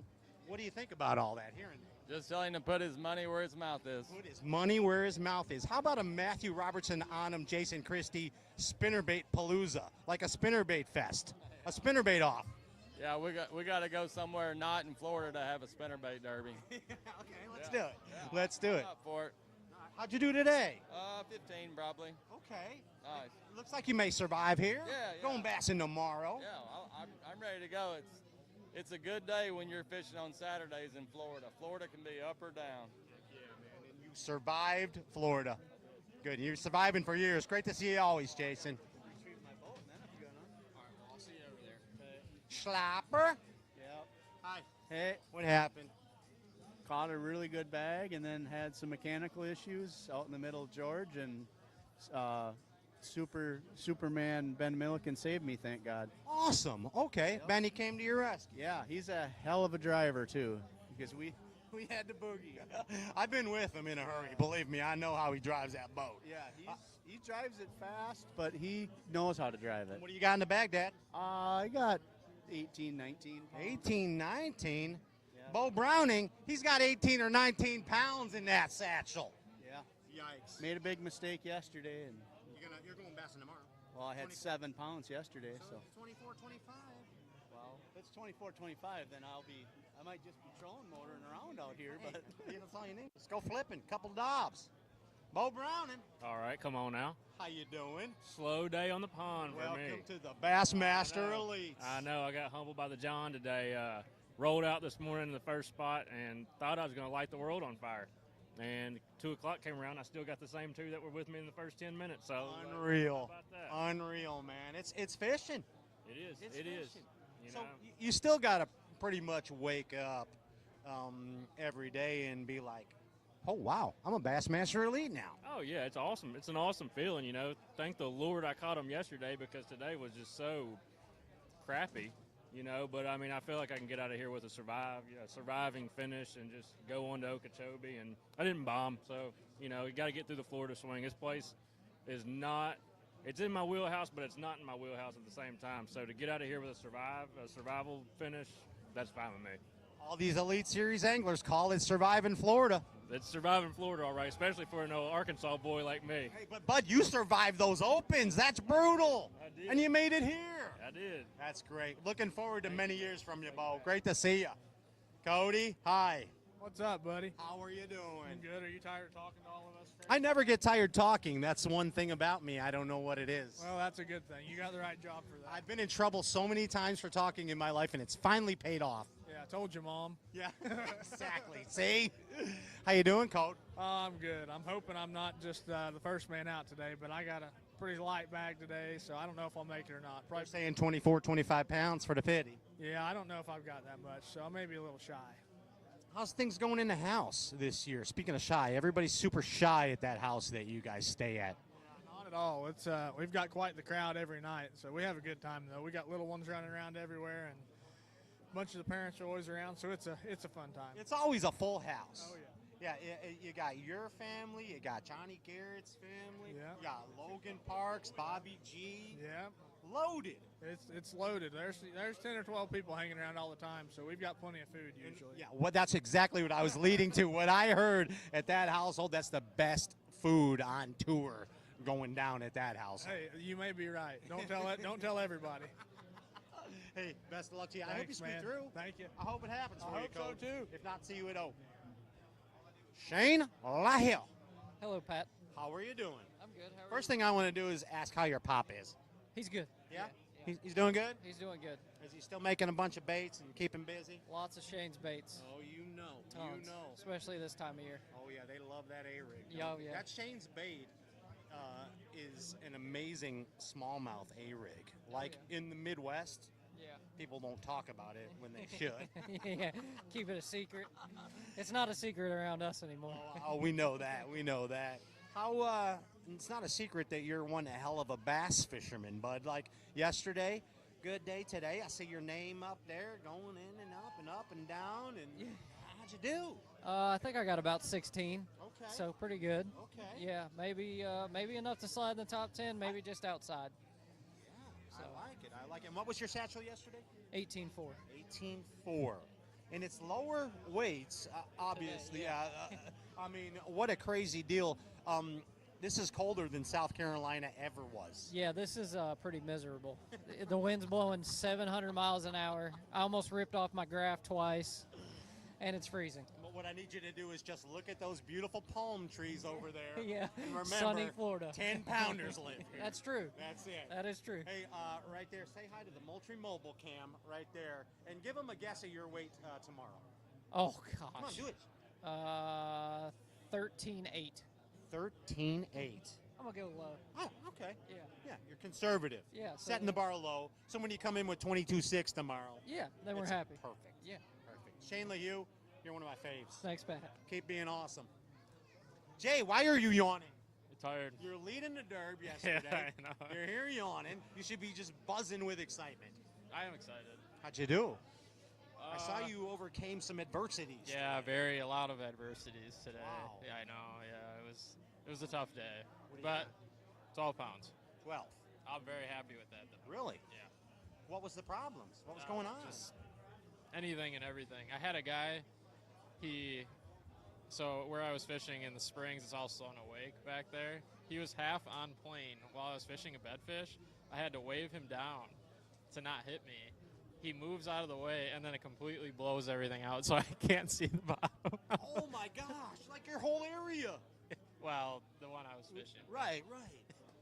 What do you think about all that? Hearing that? Just telling him to put his money where his mouth is. Put his money where his mouth is. How about a Matthew Robertson on him, Jason Christie spinnerbait palooza, like a spinnerbait fest, a spinnerbait off? Yeah, we got to go somewhere not in Florida to have a spinnerbait derby. Okay, let's do it. Yeah, Let's do I'm it. up for it. How'd you do today? 15 probably. Okay. Nice. Looks like you may survive here. Yeah. Going bassing tomorrow. Yeah, I'm ready to go. It's a good day when you're fishing on Saturdays in Florida. Florida can be up or down. Yeah, man. And you survived Florida. Good. You're surviving for years. Great to see you always, Jason. Schlapper. Yep. Hi. Hey. What happened? Caught a really good bag and then had some mechanical issues out in the middle of George, and Superman Ben Milliken saved me, thank God. Awesome. Okay. Yep. Benny came to your rescue. Yeah, he's a hell of a driver too, because we had to boogie. I've been with him in a hurry. Believe me, I know how he drives that boat. Yeah, he drives it fast, but he knows how to drive it. What do you got in the bag, Dad? I got 18, 19 pounds. 18, 19. Yeah. Bo Browning, he's got 18 or 19 pounds in that satchel. Yeah. Yikes. Made a big mistake yesterday, and You're going bassing tomorrow. well, I had 7 pounds yesterday, so. 24, 25. Well, if it's 24, 25, then I might just be trolling motoring around out here, but. That's all you need. Let's go flipping. Couple dobs. Bo Browning. All right, come on now. How you doing? Slow day on the pond for me. Welcome to the Bassmaster Elites. I know. I got humbled by the John today. Rolled out this morning in the first spot and thought I was going to light the world on fire. And 2 o'clock came around. I still got the same 2 that were with me in the first 10 minutes. So Unreal. how about that? Unreal, man. It's fishing. It is. It's It is. fishing. You So know? you still got to pretty much wake up every day and be like, oh, wow, I'm a Bassmaster Elite now. Oh, yeah, it's awesome. It's an awesome feeling, you know. Thank the Lord I caught them yesterday because today was just so crappy, you know. But, I mean, I feel like I can get out of here with a surviving finish and just go on to Okeechobee. And I didn't bomb, so, you know, you got to get through the Florida swing. This place is not – it's in my wheelhouse, but it's not in my wheelhouse at the same time. So to get out of here with a survival finish, that's fine with me. All these Elite Series anglers call it surviving Florida. It's surviving Florida, all right, especially for an old Arkansas boy like me. Hey, but Bud, you survived those opens. That's brutal. I did. And you made it here. I did. That's great. Looking forward to many years from you, Bo. Great to see you. Cody, hi. What's up, buddy? How are you doing? I'm good. Are you tired of talking to all of us? I never get tired talking. That's one thing about me. I don't know what it is. Well, that's a good thing. You got the right job for that. I've been in trouble so many times for talking in my life, and it's finally paid off. Yeah, I told you, Mom. Yeah, exactly. See? How you doing, Code? I'm good. I'm hoping I'm not just the first man out today, but I got a pretty light bag today, so I don't know if I'll make it or not. Probably saying 24, 25 pounds for the pity. Yeah, I don't know if I've got that much, so I may be a little shy. How's things going in the house this year? Speaking of shy, everybody's super shy at that house that you guys stay at. Not at all. It's we've got quite the crowd every night, so we have a good time though. We got little ones running around everywhere, and a bunch of the parents are always around, so it's a fun time. It's always a full house. Oh yeah. Yeah, you got your family, you got Johnny Garrett's family, Yeah. you got Logan Parks, Bobby G. Yeah. Loaded. It's loaded. There's 10 or 12 people hanging around all the time, so we've got plenty of food usually. Yeah, that's exactly what I was leading to. What I heard at that household, that's the best food on tour going down at that house. Hey, you may be right. Don't tell it. Don't tell everybody. Hey, best of luck to you. I hope you Thanks, squeak man. through. Thank you. I hope it happens for I you, hope so, Coach. too. If not, see you at O. Shane Lahill. Hello, Pat. How are you doing? I'm good. How are First thing I want to do is ask how your pop is. He's good. Yeah? He's doing good? He's doing good. Is he still making a bunch of baits and keeping busy? Lots of Shane's baits. Oh, you know. Tons, You know. especially this time of year. Oh, yeah, they love that A-rig. Yeah, oh, yeah. That Shane's bait is an amazing smallmouth A-rig. Like in the Midwest, Yeah. people don't talk about it when they should. Yeah, keep it a secret. It's not a secret around us anymore. Oh, we know that. We know that. How, it's not a secret that you're one hell of a bass fisherman, bud. Like yesterday, good day today. I see your name up there going in and up and down. And how'd you do? I think I got about 16. Okay. So pretty good. Okay. Yeah, maybe enough to slide in the top 10, maybe just outside. I like it. I like it. And what was your satchel yesterday? 18.4. 18.4. And it's lower weights, obviously. Today, yeah. I mean, what a crazy deal. This is colder than South Carolina ever was. Yeah, this is pretty miserable. The wind's blowing 700 miles an hour. I almost ripped off my graph twice, and it's freezing. But what I need you to do is just look at those beautiful palm trees over there. Yeah, And remember, sunny Florida. 10-pounders live here. That's true. That's it. That is true. Hey, right there, say hi to the Moultrie mobile cam right there, and give them a guess of your weight tomorrow. Oh, gosh. Come on, do it. 13.8. 13.8. I'm going to go low. Oh, okay. Yeah. Yeah, you're conservative. Yeah. Setting the bar low. So when you come in with 22.6 tomorrow. Yeah, then we're it's happy. Perfect. Yeah. Perfect. Shane LaHue, you're one of my faves. Thanks, Pat. Keep being awesome. Jay, why are you yawning? Tired. You're leading the derb yesterday. Yeah, I know. You're here yawning. You should be just buzzing with excitement. I am excited. How'd you do? I saw you overcame some adversities. Yeah, a lot of adversities today. Wow. Yeah, I know. Yeah, it was a tough day, but 12 pounds. 12. I'm very happy with that, though. Really? Yeah. What was the problems? What was going on? Just anything and everything. I had a guy. So where I was fishing in the springs, it's also on a wake back there. He was half on plane while I was fishing a bedfish. I had to wave him down to not hit me. He moves out of the way, and then it completely blows everything out, so I can't see the bottom. Oh, my gosh. Like your whole area. Well, the one I was fishing. Right.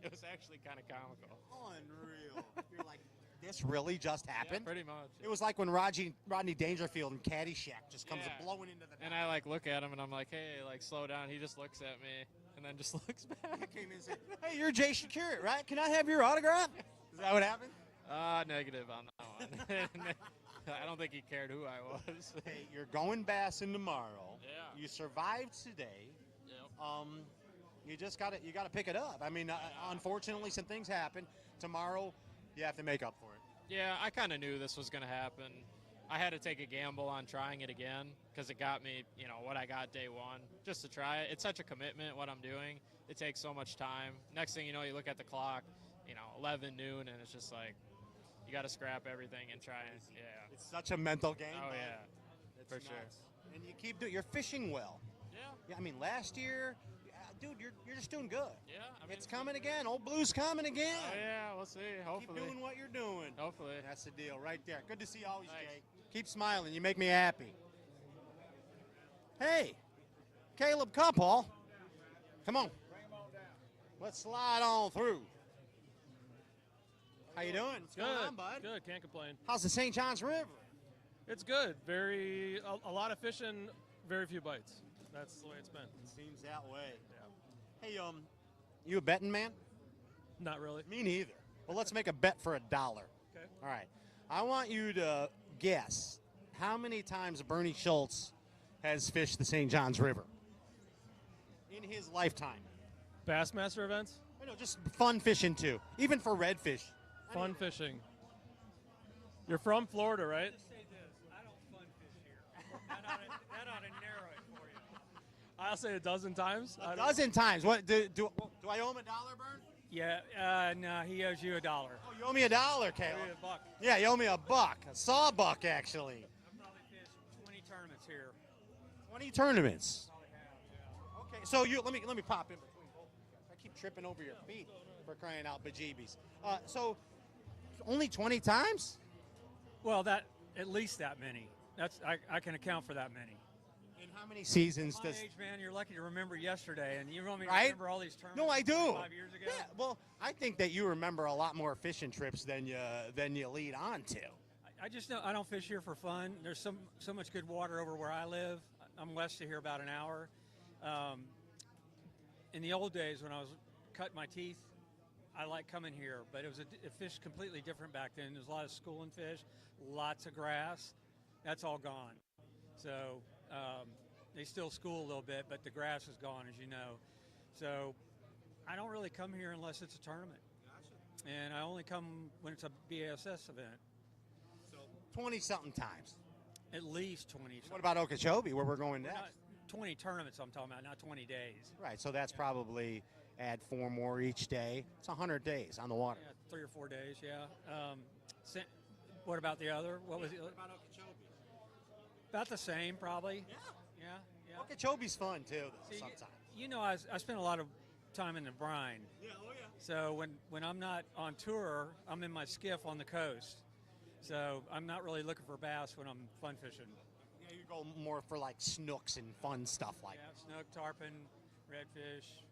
It was actually kind of comical. Unreal. You're like, this really just happened? Yeah, pretty much. It was like when Rodney Dangerfield in Caddyshack just comes Yeah. blowing into the And I look at him and I'm like, hey, slow down. He just looks at me and then just looks back. He came in and said, hey, you're Jay Shakir, right? Can I have your autograph? Is that what happened? Negative on that one. I don't think he cared who I was. Hey, you're going bassing tomorrow. Yeah. You survived today. Yep. You just got to pick it up. I mean, unfortunately, some things happen. Tomorrow, you have to make up for it. Yeah, I kind of knew this was going to happen. I had to take a gamble on trying it again because it got me, what I got day one, just to try it. It's such a commitment, what I'm doing. It takes so much time. Next thing you know, you look at the clock, 11 noon, and it's just like, you got to scrap everything and try it. Yeah. It's such a mental game. Oh, man. yeah, It's for nuts. sure. And you keep doing. You're fishing well. Yeah. I mean, last year, dude, you're just doing good. Yeah. It's coming again. Old Blue's coming again. Oh, yeah, we'll see. Hopefully. Keep doing what you're doing. Hopefully. That's the deal right there. Good to see you always, Thanks. Jay. Keep smiling. You make me happy. Hey, Caleb Cuphall. Come on. Let's slide on through. How you doing? What's Good. going on, bud? Good. Can't complain. How's the St. Johns River? It's good. A lot of fishing, very few bites. That's the way it's been. It seems that way. Yeah. Hey, you a betting man? Not really. Me neither. Well, let's make a bet for $1. Okay. All right. I want you to guess how many times Bernie Schultz has fished the St. Johns River in his lifetime. Bassmaster events? I know, just fun fishing too, even for redfish. Fun fishing. You're from Florida, right? I'll say a dozen times. A dozen times. What do I owe him $1, Bern? Yeah, no, he owes you $1. Oh, you owe me $1, Caleb. Owe you $1. Yeah, you owe me $1. A sawbuck, actually. I've probably fished 20 tournaments here. 20 tournaments. Okay, so you let me pop in between both of you guys. I keep tripping over your feet for crying out bejeebies. So only 20 times? Well, that at least that many. That's I can account for that many. In how many seasons My does? age, man, you're lucky to remember yesterday, and you want me to Right? remember all these tournaments. No, I do. 5 years ago. Yeah, well, I think that you remember a lot more fishing trips than you lead on to. I just don't, I don't fish here for fun. There's so much good water over where I live. I'm west of here about an hour. In the old days when I was cutting my teeth, I liked coming here, but it was a fish completely different back then. There's a lot of schooling fish, lots of grass. That's all gone. So they still school a little bit, but the grass is gone, as you know. So I don't really come here unless it's a tournament. Gotcha. And I only come when it's a B.A.S.S event. So 20-something times. At least 20. What about Okeechobee, where we're going next? 20 tournaments I'm talking about, not 20 days. Right, so that's probably add 4 more each day. It's 100 days on the water. Yeah, 3 or 4 days, yeah. What about the other? What was it? What about Okeechobee? About the same, probably. Yeah. Okeechobee's fun, too, though, See, sometimes. You know, I spend a lot of time in the brine. Yeah, oh yeah. So when I'm not on tour, I'm in my skiff on the coast. So I'm not really looking for bass when I'm fun fishing. Yeah, you go more for like snooks and fun stuff like that. Snook, tarpon, redfish,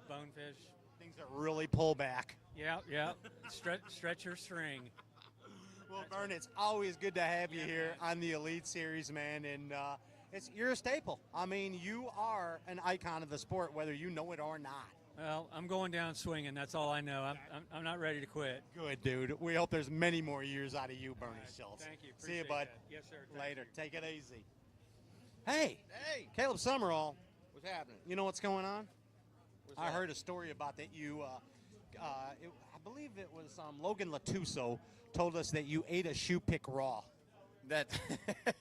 bonefish. Things that really pull back. Yeah. Stretch your string. Well, Vern, it's always good to have you here on the Elite Series, man, and you're a staple. I mean, you are an icon of the sport, whether you know it or not. Well, I'm going down swinging. That's all I know. I'm not ready to quit. Good, dude. We hope there's many more years out of you, Bernie Schultz. Thank you. See you, Appreciate bud. that. Yes, sir. Later. Take it easy. Hey, Caleb Summerall. What's happening? You know what's going on? What's I that? heard a story about that you, I believe it was Logan Latuso told us that you ate a shoe pick raw. That,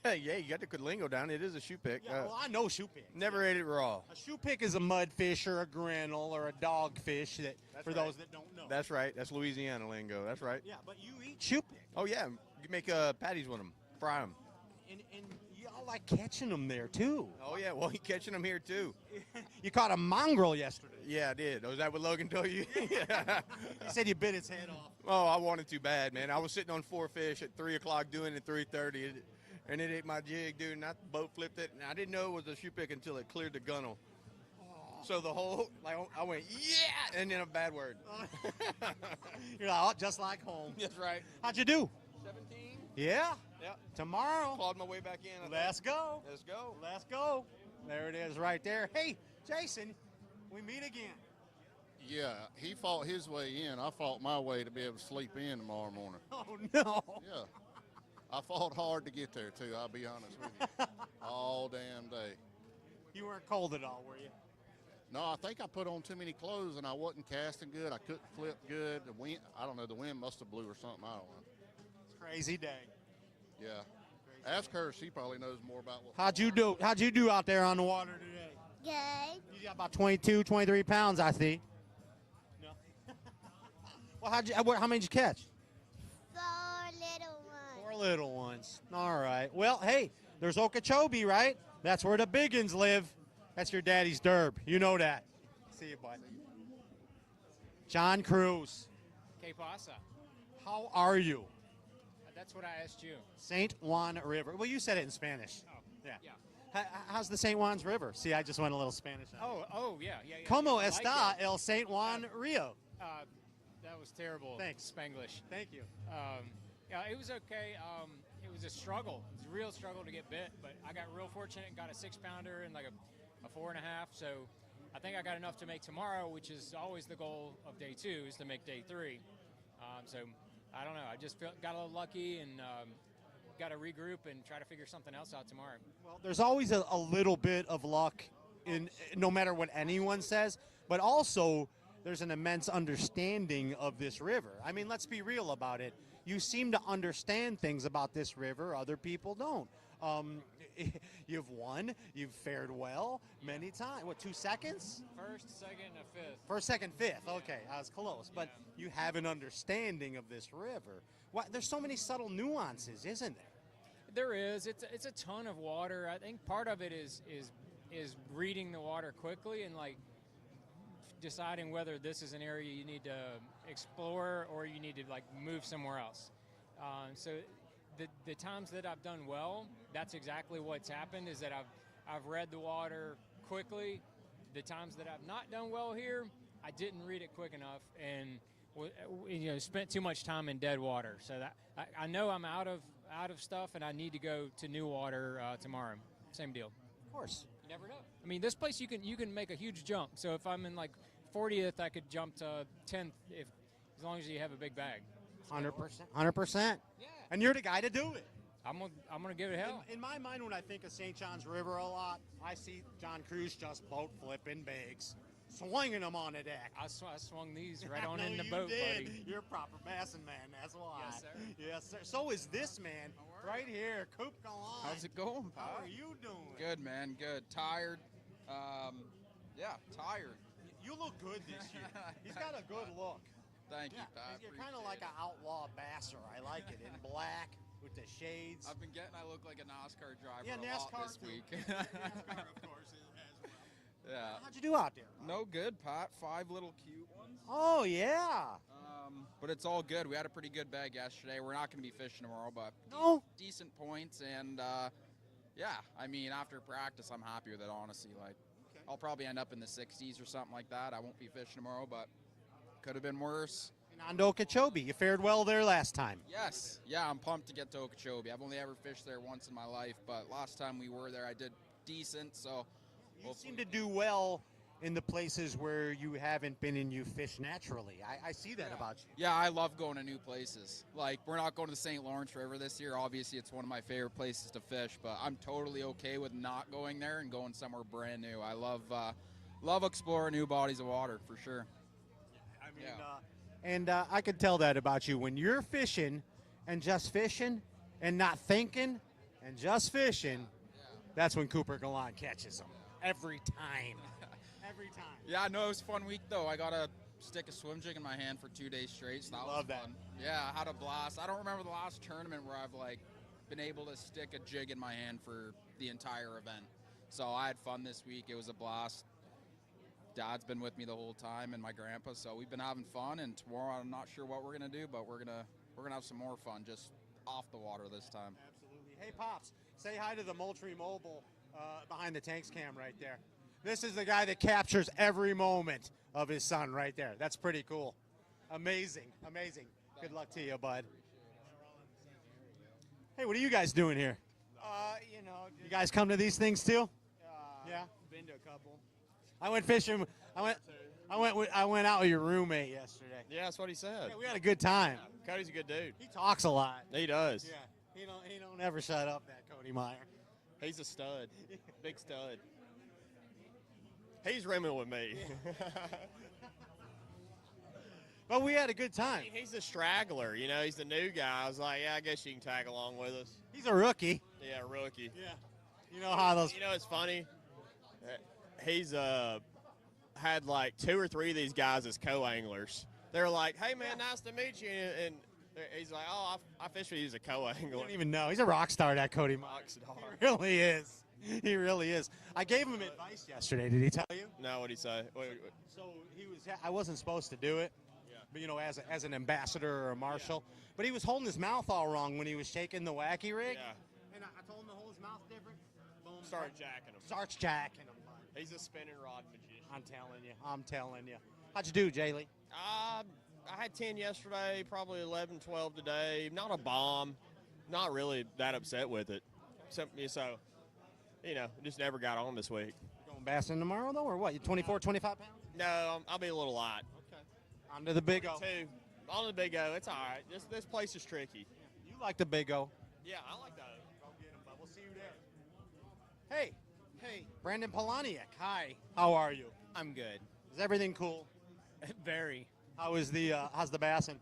yeah, you got the lingo down. It is a shoe pick. Yeah, well, I know shoe pick. Never ate it raw. A shoe pick is a mudfish or a grinnell or a dogfish that, for those that don't know. That's right. That's Louisiana lingo. That's right. Yeah, but you eat shoe pick. Oh, yeah. You make patties with them. Fry them. And y'all like catching them there, too. Oh, yeah. Well, you're catching them here, too. You caught a mongrel yesterday. Yeah, I did. Was that what Logan told you? Yeah. He said you bit its head off. Oh, I wanted to bad, man. I was sitting on 4 fish at 3 o'clock doing it at 3:30, and it ate my jig, dude, and I boat flipped it, and I didn't know it was a shoe pick until it cleared the gunnel. So the whole, I went, yeah, and then a bad word. You're like, oh, just like home. That's right. How'd you do? 17. Yeah. Yep. Tomorrow. Clawed my way back in. Let's go. Let's go. Let's go. There it is right there. Hey, Jason, we meet again. Yeah, he fought his way in. I fought my way to be able to sleep in tomorrow morning. Oh, no. Yeah. I fought hard to get there, too, I'll be honest with you. All damn day. You weren't cold at all, were you? No, I think I put on too many clothes and I wasn't casting good. I couldn't flip good. The wind, I don't know, the wind must have blew or something. I don't know. It's a crazy day. Yeah. Ask her. She probably knows more about what. How'd you do? How'd you do out there on the water today? Good. You got about 22, 23 pounds, I see. No. Well, how many did you catch? 4 little ones. 4 little ones. All right. Well, hey, there's Okeechobee, right? That's where the biggins live. That's your daddy's derb. You know that. See you, bud. John Cruz. Que pasa? How are you? That's what I asked you. St. Juan River. Well, you said it in Spanish. Oh, Yeah. How's the St. Juan's River? See, I just went a little Spanish. Oh, yeah. Como I like está it. el St. Juan Rio? That was terrible. Thanks. Spanglish. Thank you. Yeah, it was okay. It was a struggle. It was a real struggle to get bit, but I got real fortunate and got a 6-pounder and like a 4.5. So I think I got enough to make tomorrow, which is always the goal of day 2, is to make day 3. So I don't know. I just got a little lucky and got to regroup and try to figure something else out tomorrow. Well, there's always a little bit of luck in no matter what anyone says, but also there's an immense understanding of this river. I mean, let's be real about it. You seem to understand things about this river other people don't. You've won. You've fared well many times. What, 2 seconds? First, second, and a fifth. First, second, fifth. Okay, I was close. But you have an understanding of this river. Why, there's so many subtle nuances, isn't there? There is. It's a ton of water. I think part of it is reading the water quickly and like deciding whether this is an area you need to explore or you need to like move somewhere else. So the times that I've done well, that's exactly what's happened. Is that I've read the water quickly. The times that I've not done well here, I didn't read it quick enough and spent too much time in dead water. So that I know I'm out of stuff and I need to go to new water tomorrow. Same deal. Of course. You never know. I mean, this place you can make a huge jump. So if I'm in like 40th, I could jump to 10th as long as you have a big bag. 100%. 100%. Yeah. And you're the guy to do it. I'm gonna give it hell. In my mind, when I think of St. John's River a lot, I see John Cruz just boat flipping bags, swinging them on the deck. I swung these right on I in know the you boat, did. buddy. You're a proper Bassin man, that's why. Yes, sir. Yes, sir. So is this man right here, Coop Gallant. How's it going, How Pop? are you doing? Good, man. Good. Tired. Tired. You look good this year. He's got a good look. Thank you, Pop. You're kind of like an outlaw basser. I like it in black with the shades. I look like a NASCAR driver Yeah, a lot NASCAR this too. week. NASCAR, of course, as well. Yeah. How'd you do out there? No good, Pop. 5 little cute ones. Oh, yeah. But it's all good. We had a pretty good bag yesterday. We're not going to be fishing tomorrow, but decent points. And, I mean, after practice, I'm happy with it, honestly. Like, I'll probably end up in the 60s or something like that. I won't be fishing tomorrow, but could have been worse. And Okeechobee, you fared well there last time. Yes. Yeah, I'm pumped to get to Okeechobee. I've only ever fished there once in my life, but last time we were there, I did decent, so You seem to do well in the places where you haven't been and you fish naturally. I see that about you. Yeah, I love going to new places. Like, we're not going to the St. Lawrence River this year. Obviously, it's one of my favorite places to fish, but I'm totally okay with not going there and going somewhere brand new. I love exploring new bodies of water, for sure. I mean, I could tell that about you. When you're fishing and not thinking and just fishing, that's when Cooper Gallant catches them. Every time. Every time. Yeah, no, it was a fun week, though. I got to stick a swim jig in my hand for 2 days straight, so that was fun. Yeah, I had a blast. I don't remember the last tournament where I've, been able to stick a jig in my hand for the entire event. So I had fun this week. It was a blast. Dad's been with me the whole time and my grandpa, so we've been having fun, and tomorrow I'm not sure what we're going to do, but we're gonna have some more fun just off the water this time. Absolutely. Hey, Pops, say hi to the Moultrie Mobile behind the tanks cam right there. This is the guy that captures every moment of his son right there. That's pretty cool. Amazing, amazing. Good luck to you, bud. Hey, what are you guys doing here? You guys come to these things too? Yeah. Been to a couple. I went fishing. I went out with your roommate yesterday. Yeah, that's what he said. Yeah, we had a good time. Cody's a good dude. He talks a lot. He does. Yeah. He don't ever shut up, that Cody Meyer. He's a stud. Big stud. He's rooming with me. But we had a good time. He's a straggler, he's the new guy. I was like, yeah, I guess you can tag along with us. He's a rookie. Yeah, rookie. Yeah. You know how those... It's funny? He's had like 2 or 3 of these guys as co-anglers. They're like, hey, man, nice to meet you. And he's like, oh, I fish with you as a co-angler. I don't even know. He's a rock star, that Cody Meyer. He really is. He really is. I gave him advice yesterday. Did he tell you? No, what'd he say? Wait. So I wasn't supposed to do it, but as an ambassador or a marshal. But he was holding his mouth all wrong when he was shaking the wacky rig. Yeah. And I told him to hold his mouth different. Boom. Started jacking him. Starts jacking him. He's a spinning rod magician. I'm telling you. How'd you do, Jaylee? I had 10 yesterday, probably 11, 12 today. Not a bomb. Not really that upset with it. So just never got on this week. You going bassing tomorrow, though, or what? You 24, 25 pounds? No, I'll be a little light. Okay. On to the Big O. On to the Big O. It's all right. This place is tricky. You like the Big O. Yeah, I like that. Go get him, bud. We'll see you there. Hey. Hey. Brandon Polaniak. Hi. How are you? I'm good. Is everything cool? Very. How's the bassin?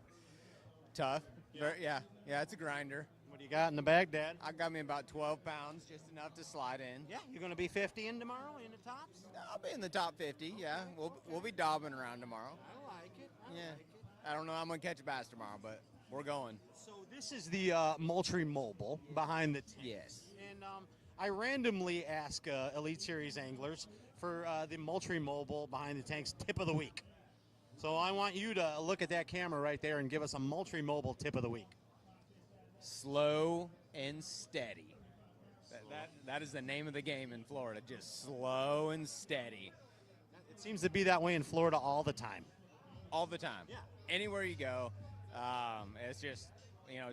Tough. Yeah, it's a grinder. What do you got in the bag, Dad? I got me about 12 pounds, just enough to slide in. Yeah, you're going to be 50 in tomorrow in the tops? I'll be in the top 50, yeah. We'll be dobbing around tomorrow. I like it. I don't know how I'm going to catch a bass tomorrow, but we're going. So this is the Moultrie Mobile behind the tank. Yes. And I randomly ask Elite Series anglers for the Moultrie Mobile behind the tank's tip of the week. So I want you to look at that camera right there and give us a Moultrie Mobile tip of the week. Slow and steady. That is the name of the game in Florida, just slow and steady. It seems to be that way in Florida all the time. All the time. Yeah. Anywhere you go, it's just,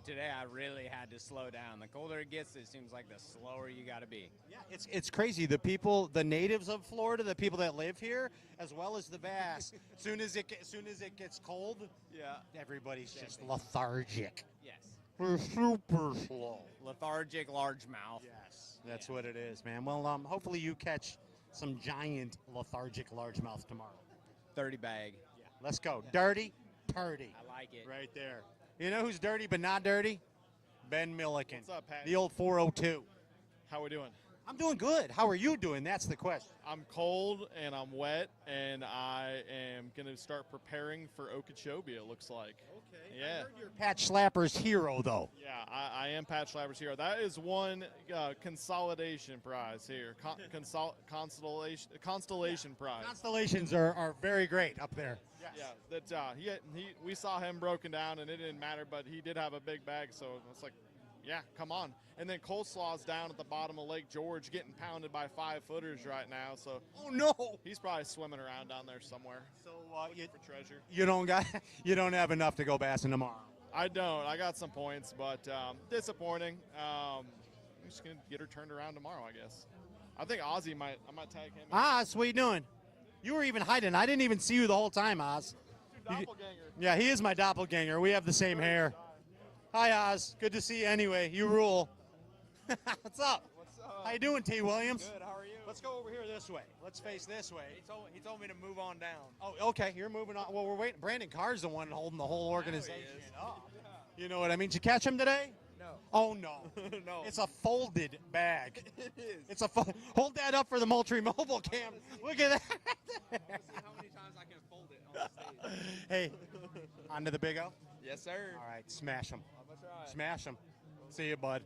today I really had to slow down. The colder it gets, it seems like the slower you got to be. Yeah, it's crazy. The people, the natives of Florida, the people that live here, as well as the bass, soon as it gets cold, everybody's just lethargic. Yes. We're super slow. Lethargic, largemouth. Yes, that's what it is, man. Well, hopefully you catch some giant lethargic largemouth tomorrow. 30 bag. Yeah. Let's go. Dirty, turdy. I like it. Right there. You know who's dirty but not dirty? Ben Milliken. What's up, Pat? The old 402. How we doing? I'm doing good. How are you doing? That's the question. I'm cold and I'm wet, and I am going to start preparing for Okeechobee, it looks like. Okay. Yeah. I heard you're Patch Slapper's hero, though. Yeah, I am Patch Labbers hero. That is one consolidation prize here. Constellation prize. Constellations are very great up there. Yeah, that we saw him broken down, and it didn't matter, but he did have a big bag, so it's like, yeah, come on. And then Coleslaw's down at the bottom of Lake George getting pounded by 5-footers right now. So oh no, he's probably swimming around down there somewhere. So looking for treasure. You don't have enough to go bassing tomorrow. I don't. I got some points, but disappointing. I'm just gonna get her turned around tomorrow, I guess. I think Ozzy I might tag him. Oz, what are you doing? You were even hiding. I didn't even see you the whole time, Oz. Doppelganger. Yeah, he is my doppelganger. We have the same hair. Hi, Oz. Good to see you anyway. You rule. What's up? What's up? How you doing, T. Williams? Good. How are you? Let's go over here this way. Let's face this way. He told me to move on down. Oh, okay. You're moving on. Well, we're waiting. Brandon Carr's the one holding the whole organization up. You know what I mean? Did you catch him today? No. Oh, no. No. It's a folded bag. It is. It's a hold that up for the Moultrie Mobile Cam. Look at that. Let's see how many times I can fold it on the stage. Hey, on to the Big O? Yes, sir. All right, smash him. I'm gonna try. Smash him. See you, bud.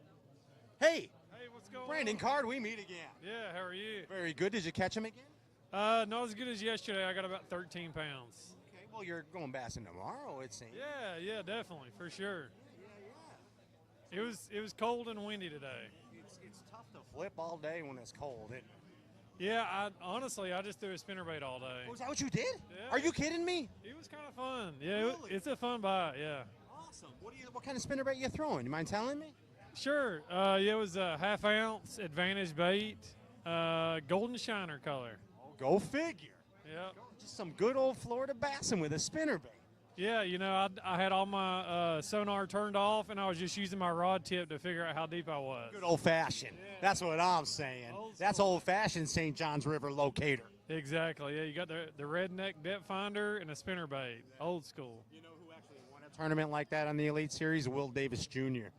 Hey, Hey, what's going Brandon on? Card, we meet again. Yeah, how are you? Very good. Did you catch him again? Not as good as yesterday. I got about 13 pounds. Okay, well, you're going bassing tomorrow, it seems. Yeah, definitely, for sure. It was cold and windy today. It's tough to flip all day when it's cold. Yeah, honestly, I just threw a spinnerbait all day. Oh, is that what you did? Yeah. Are you kidding me? It was kind of fun. Yeah, Really? it's a fun bite. Yeah. Awesome. What kind of spinnerbait you throwing? You mind telling me? Sure. Yeah, it was a half-ounce Advantage bait, golden shiner color. Oh, go figure. Yeah. Just some good old Florida bassing with a spinnerbait. Yeah, I had all my sonar turned off, and I was just using my rod tip to figure out how deep I was. Good old-fashioned. Yeah. That's what I'm saying. That's old-fashioned St. John's River locator. Exactly. Yeah, you got the redneck depth finder and a spinnerbait. Old school. You know who actually won a tournament like that on the Elite Series? Will Davis Jr.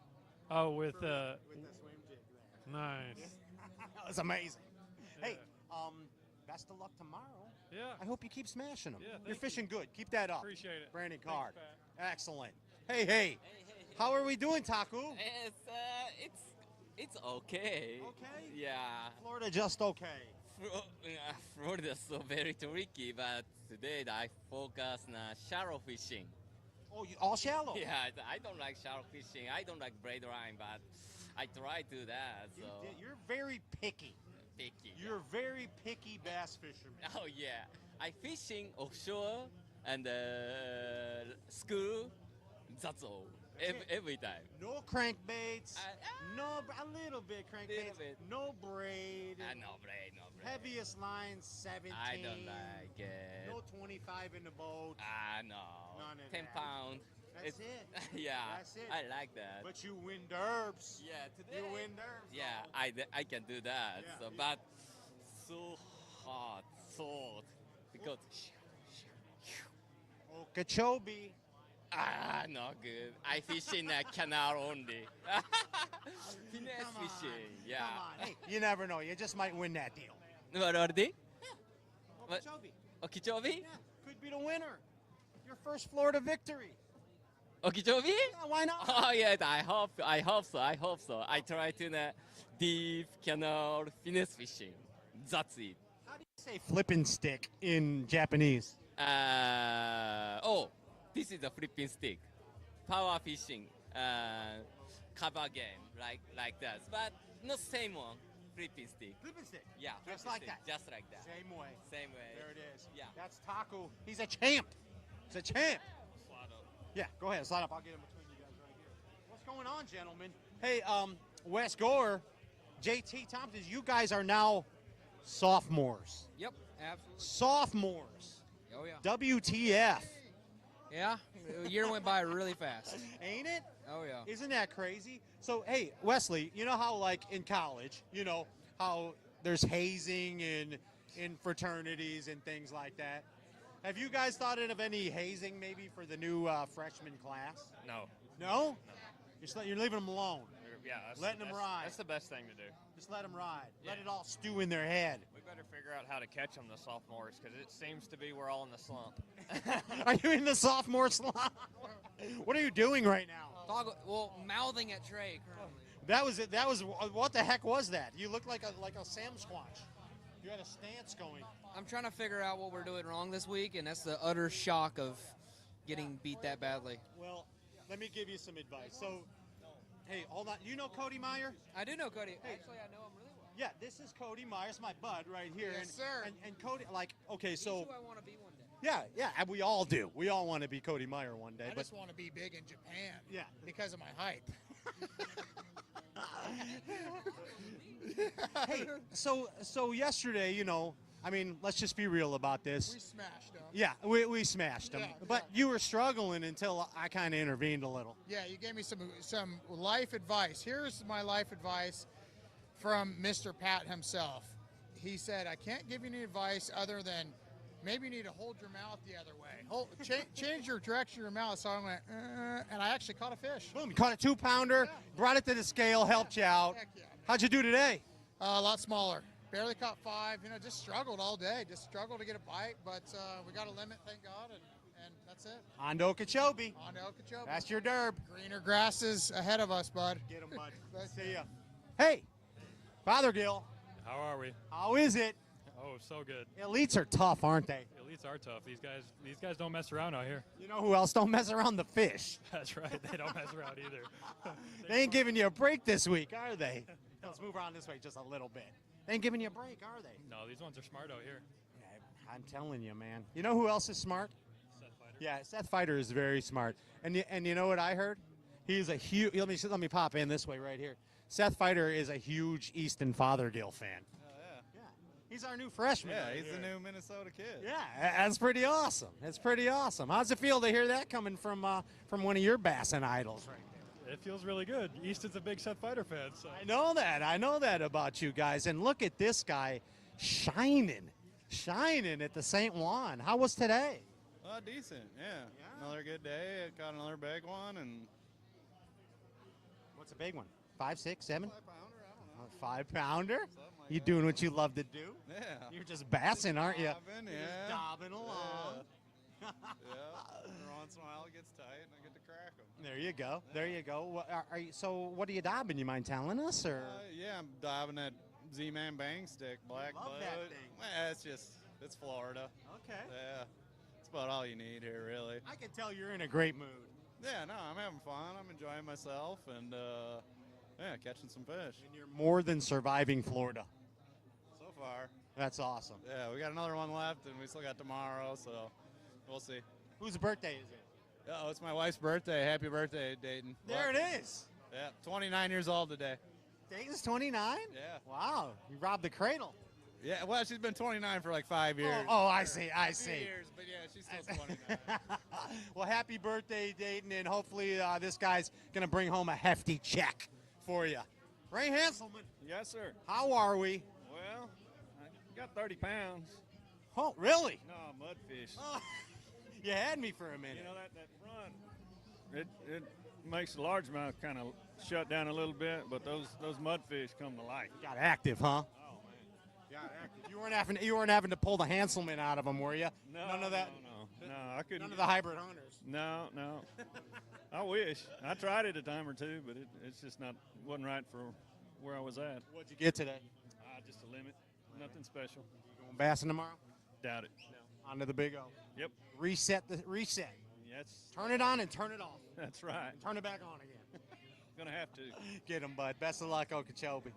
Oh, with the swim jig there. nice. That was amazing. Hey, best of luck tomorrow. Yeah. I hope you keep smashing them. Yeah, You're thank fishing good. Keep that up. Appreciate it. Brandon Thanks, Card. Pat. Excellent. Hey. How are we doing, Taku? It's okay. Okay? Yeah. Florida just okay. Florida so very tricky, but today I focus on shallow fishing. Oh, you all shallow? Yeah, I don't like shallow fishing. I don't like braid line, but I try to do that. So You're very picky. picky. You're a very picky bass fisherman. Oh yeah, I fishing offshore and school. That's all. Every time. No crankbaits. A little bit crankbaits. bit. No braid. No braid. Heaviest line 17. I don't like it. No 25 in the boat. No. None of 10 that. pounds. That's it. Yeah, That's it. I like that. But you win derbs. Yeah, today. You win derbs. Yeah, I can do that. Yeah. So, but so hot, salt, because Okeechobee. Not good. I fish in a canal only. Finesse fishing, yeah. Come on. Hey, you never know. You just might win that deal. What are they? Okeechobee. Okeechobee? Yeah, could be the winner. Your first Florida victory. Okeechobee? Yeah, why not? Oh yeah, I hope so. I try to deep canal finesse fishing. That's it. How do you say flipping stick in Japanese? This is a flipping stick. Power fishing, cover game, like that. But not same one. Flipping stick. Flipping stick. Yeah. Just flipping like stick, that. Just like that. Same way. Same way. There it is. Yeah. That's Taku. He's a champ. He's a champ. Slide up. Yeah, go ahead. Slide up. I'll get him between you guys right here. What's going on, gentlemen? Hey, Wes Gore, JT Thompson, you guys are now sophomores. Yep, absolutely. Sophomores. Oh, yeah. WTF. Yeah, the year went by really fast. Ain't it? Oh, yeah. Isn't that crazy? So, hey, Wesley, you know how, like, in college, you know, how there's hazing in fraternities and things like that? Have you guys thought of any hazing maybe for the new freshman class? No. No? You're leaving them alone. Yeah, Letting them ride. That's the best thing to do. Just let them ride. Let Yeah. it all stew in their head. We better figure out how to catch them, the sophomores, because it seems to be we're all in the slump. Are you in the sophomore slump? What are you doing right now? Mouthing at Trey currently. That was it. That was what the heck was that? You look like a Sam Squatch. You had a stance going. I'm trying to figure out what we're doing wrong this week, and that's the utter shock of getting beat that badly. Well, let me give you some advice. So, hey, hold on. You know Cody Meyer? I do know Cody. Actually, I know him really well. Yeah, this is Cody Myers, my bud right here. Yes, sir. And Cody, like, okay, so. He's who I want to be one day. Yeah, and we all do. We all want to be Cody Meyer one day. I but just want to be big in Japan. Yeah. Because of my height. Hey, so yesterday, you know, I mean, let's just be real about this. We smashed them. Yeah, we smashed them. Yeah, but you were struggling until I kind of intervened a little. Yeah, you gave me some life advice. Here's my life advice from Mr. Pat himself. He said, I can't give you any advice other than maybe you need to hold your mouth the other way. Change your direction of your mouth. So I went, and I actually caught a fish. Boom, you caught a 2-pounder, brought it to the scale, helped you out. Heck yeah. How'd you do today? A lot smaller. Barely caught 5. You know, just struggled all day. Just struggled to get a bite, but we got a limit, thank God, and that's it. On to Okeechobee. On to Okeechobee. That's your derb. Greener grasses ahead of us, bud. Get 'em, bud. See ya. Hey, Father Gill. How are we? How is it? Oh, so good. Elites are tough, aren't they? Elites are tough. These guys don't mess around out here. You know who else don't mess around? The fish. That's right. They don't mess around either. They ain't giving you a break this week, are they? Let's move around this way just a little bit. They ain't giving you a break, are they? No, these ones are smart out here. Yeah, I'm telling you, man. You know who else is smart? Seth Fighter. Yeah, Seth Fighter is very smart. And you know what I heard? He's a huge. Let me pop in this way right here. Seth Fighter is a huge Easton Fothergill fan. Yeah, he's our new freshman. Yeah, right he's here. the new Minnesota kid. Yeah, that's pretty awesome. That's pretty awesome. How's it feel to hear that coming from one of your Bassin idols right there? It feels really good. Easton's a big Seth Fighter fan. So. I know that about you guys. And look at this guy shining at the St. Juan. How was today? Decent, yeah. Another good day. I caught another big one. And what's a big one? 5, 6, 7? 5-pounder, 5-pounder? You doing what you love to do? Yeah. You're just bassing, aren't you? Dobbing, You're yeah. just dobbing along. Yeah. Every once in a while it gets tight and I get to crack them. There you go. There you go. What are you dobbing? You mind telling us, or? Yeah, I'm diving that Z-Man bang stick, black love boat. that thing. Well, it's Florida. Okay. Yeah, it's about all you need here, really. I can tell you're in a great mood. Yeah, no, I'm having fun. I'm enjoying myself, and yeah, catching some fish. And you're more than surviving Florida. So far. That's awesome. Yeah, we got another one left, and we still got tomorrow, so we'll see. Whose birthday is it? Oh, it's my wife's birthday. Happy birthday, Dayton. There it is. Yeah, 29 years old today. Dayton's 29? Yeah. Wow, you robbed the cradle. Yeah, well, she's been 29 for like 5 years. Oh, I see. A few years, but yeah, she's still 29. Well, happy birthday, Dayton, and hopefully this guy's going to bring home a hefty check for you. Ray Hanselman. Yes, sir. How are we? Well, I got 30 pounds. Oh, really? No, mudfish. Oh, you had me for a minute. You know that run it makes the largemouth kind of shut down a little bit, but those mudfish come to life. Got active, huh? Got active. You weren't having to pull the Hanselman out of them, were you? No, None of that. No, I couldn't. None of the hybrid hunters. No. I wish. I tried it a time or two, but it's just wasn't right for where I was at. What'd you get today? Just a limit. Nothing special. Going bassing tomorrow? Doubt it. No. On to the Big O. Yep. Reset. Yes. Turn it on and turn it off. That's right. Turn it back on again. Gonna have to. Get him, bud. Best of luck, Okeechobee.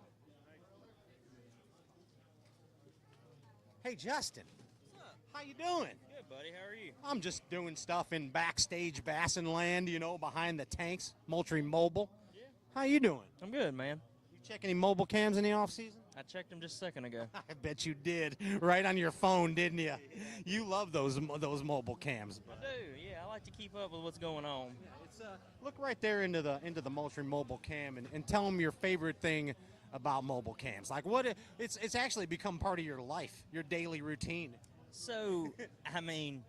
Hey, Justin. What's up? How you doing? Good, buddy. How are you? I'm just doing stuff in backstage bassin' land, behind the tanks, Moultrie Mobile. Yeah. How you doing? I'm good, man. You check any mobile cams in the off season? I checked them just a second ago. I bet you did. Right on your phone, didn't you? You love those mobile cams. I do. Yeah, I like to keep up with what's going on. Look right there into the Moultrie mobile cam and tell them your favorite thing about mobile cams. Like it's actually become part of your life, your daily routine. So, I mean,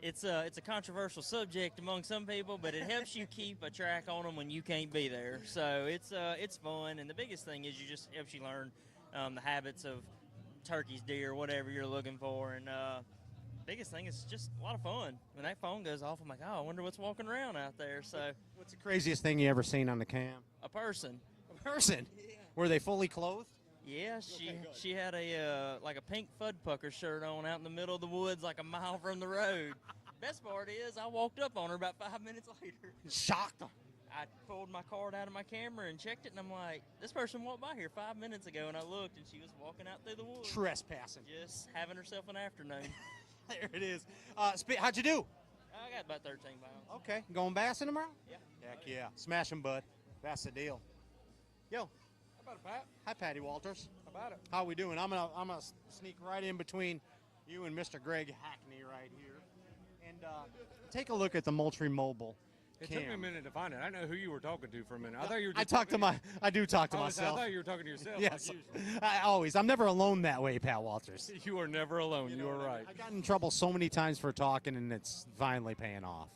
it's a controversial subject among some people, but it helps you keep a track on them when you can't be there. So it's fun, and the biggest thing is you just helps you learn the habits of turkeys, deer, whatever you're looking for, and biggest thing is just a lot of fun. When that phone goes off, I'm like, oh, I wonder what's walking around out there. So, what's the craziest thing you ever seen on the cam? A person. A person? Yeah. Were they fully clothed? Yeah, she had a like a pink Fuddpucker shirt on out in the middle of the woods, like a mile from the road. Best part is, I walked up on her about 5 minutes later. Shocked them. I pulled my card out of my camera and checked it, and I'm like, this person walked by here 5 minutes ago, and I looked, and she was walking out through the woods. Trespassing. Just having herself an afternoon. There it is. How'd you do? I got about 13 pounds. Okay. Going bassing tomorrow? Yeah. Heck yeah. Smash 'em, bud. That's the deal. Yo. How about it, Pat? Hi, Patty Walters. How about it? How we doing? I'm gonna sneak right in between you and Mr. Greg Hackney right here, and take a look at the Moultrie Mobile. It took me a minute to find it. I know who you were talking to for a minute. I thought you were. I do talk to myself. I thought you were talking to yourself. Yes, like I'm never alone that way, Pat Walters. You are never alone. You are right. I got in trouble so many times for talking, and it's finally paying off.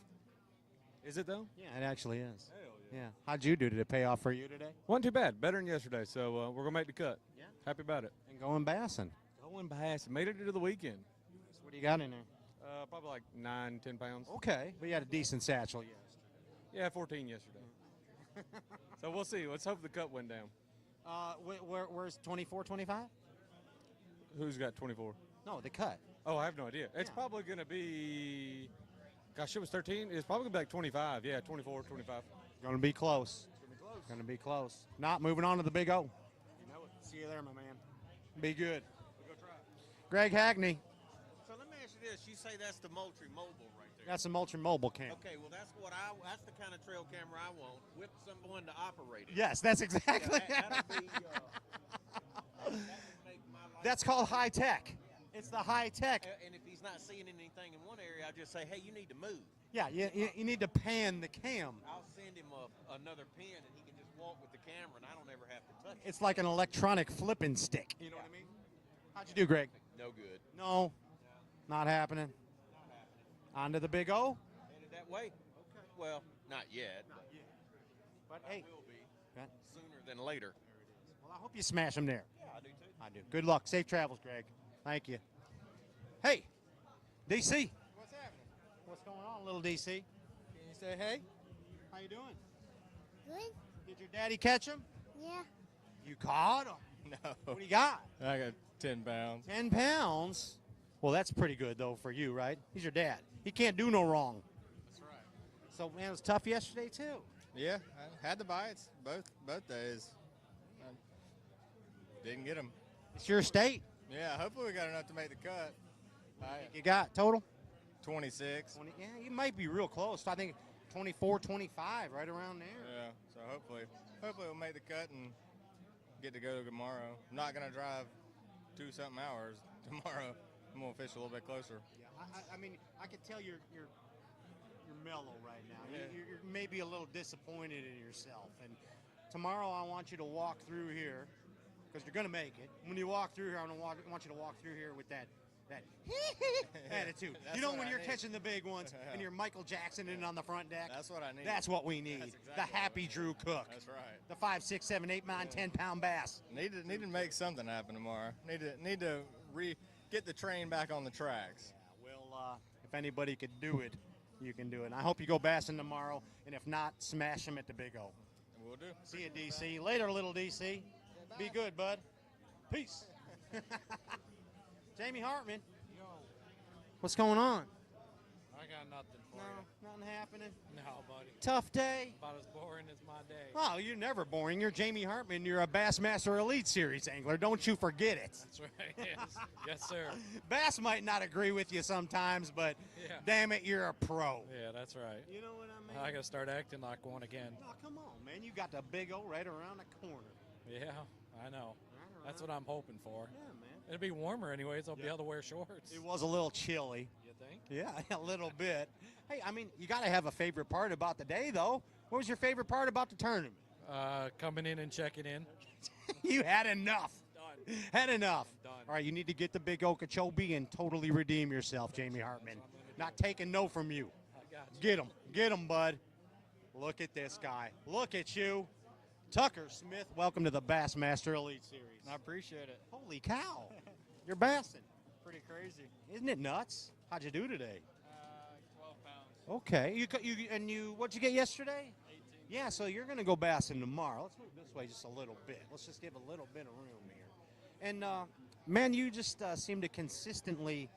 Is it though? Yeah, it actually is. Hell yeah. Yeah. How'd you do? Did it pay off for you today? Wasn't too bad. Better than yesterday. So we're gonna make the cut. Yeah. Happy about it. And going bassing. Going bassing. Made it to the weekend. So what do you got in there? Probably like 9-10 pounds. Okay, but you had a decent satchel, yes. Yeah, 14 yesterday. So we'll see. Let's hope the cut went down. Where's 24, 25? Who's got 24? No, the cut. Oh, I have no idea. It's probably going to be, gosh, it was 13. It's probably going to be like 25. Yeah, 24, 25. Going to be close. Going to be close. Not moving on to the Big O. You know it. See you there, my man. Be good. We'll go try it. Greg Hackney. So let me ask you this. You say that's the Moultrie Mobile right there. That's a Moultrie Mobile cam. Okay, well that's the kind of trail camera I want with someone to operate it. Yes, that's exactly. That'll be, that would make my life. That's called high tech. It's the high tech. And if he's not seeing anything in one area, I just say, hey, you need to move. Yeah, you need to pan the cam. I'll send him another pin, and he can just walk with the camera, and I don't ever have to touch it. It's like an electronic flipping stick. You know what I mean? How'd you do, Greg? No good. No, not happening. On to the Big O? Headed that way. Okay. Well, not yet. Not yet. But hey, will be sooner than later. Well, I hope you smash them there. Yeah, I do too. I do. Good luck. Safe travels, Greg. Thank you. Hey, DC. What's happening? What's going on, little DC? Can you say hey? How you doing? Good? Did your daddy catch him? Yeah. You caught him? No. What do you got? I got 10 pounds. 10 pounds? Well, that's pretty good, though, for you, right? He's your dad. He can't do no wrong. That's right. So, man, it was tough yesterday, too. Yeah, I had the bites both days. Didn't get them. It's your state. Yeah, hopefully we got enough to make the cut. You got total? 26. 20, yeah, you might be real close. I think 24, 25, right around there. Yeah, so hopefully we'll make the cut and get to go tomorrow. I'm not going to drive 2-something hours tomorrow. I'm going to fish a little bit closer. Yeah, I mean, I can tell you're mellow right now. Yeah. You're maybe a little disappointed in yourself. And tomorrow I want you to walk through here, because you're going to make it. When you walk through here, I want you to walk through here with that that attitude. That's You know what when I you're need. catching the big ones and you're Michael Jackson in on the front deck? That's what I need. That's what we need. That's exactly the happy Drew Cook. That's right. The 5, 6, 7, 8, 9, 10-pound bass. Need to make something happen tomorrow. Need to get the train back on the tracks. Well, if anybody could do it, you can do it. And I hope you go bassing tomorrow, and if not, smash them at the Big O. We'll do. See you, DC. Later, little DC. Be good, bud. Peace. Jamie Hartman. What's going on? I got nothing for No, you. nothing happening. No, buddy. Tough day. About as boring as my day. Oh, you're never boring. You're Jamie Hartman. You're a Bassmaster Elite Series angler. Don't you forget it. That's right. Yes, yes sir. Bass might not agree with you sometimes, but Yeah. damn it, you're a pro. Yeah, that's right. You know what I mean? I gotta start acting like one again. Oh, come on, man. You got the Big O right around the corner. Yeah, I know. That's what I'm hoping for. Yeah, man. It'll be warmer anyways. I'll be able to wear shorts. It was a little chilly. You think? Yeah, a little bit. Hey, I mean, you got to have a favorite part about the day, though. What was your favorite part about the tournament? Coming in and checking in. You had enough. Done. Had enough. Done. All right, you need to get the Big Okeechobee and totally redeem yourself, Jamie Hartman. Not taking no from you. I got you. Get him, bud. Look at this guy. Look at you. Tucker Smith, welcome to the Bassmaster Elite Series. I appreciate it. Holy cow. You're bassing. Pretty crazy. Isn't it nuts? How'd you do today? 12 pounds. Okay. What'd you get yesterday? 18. Yeah, so you're going to go bassing tomorrow. Let's move this way just a little bit. Let's just give a little bit of room here. And, man, you just seem to consistently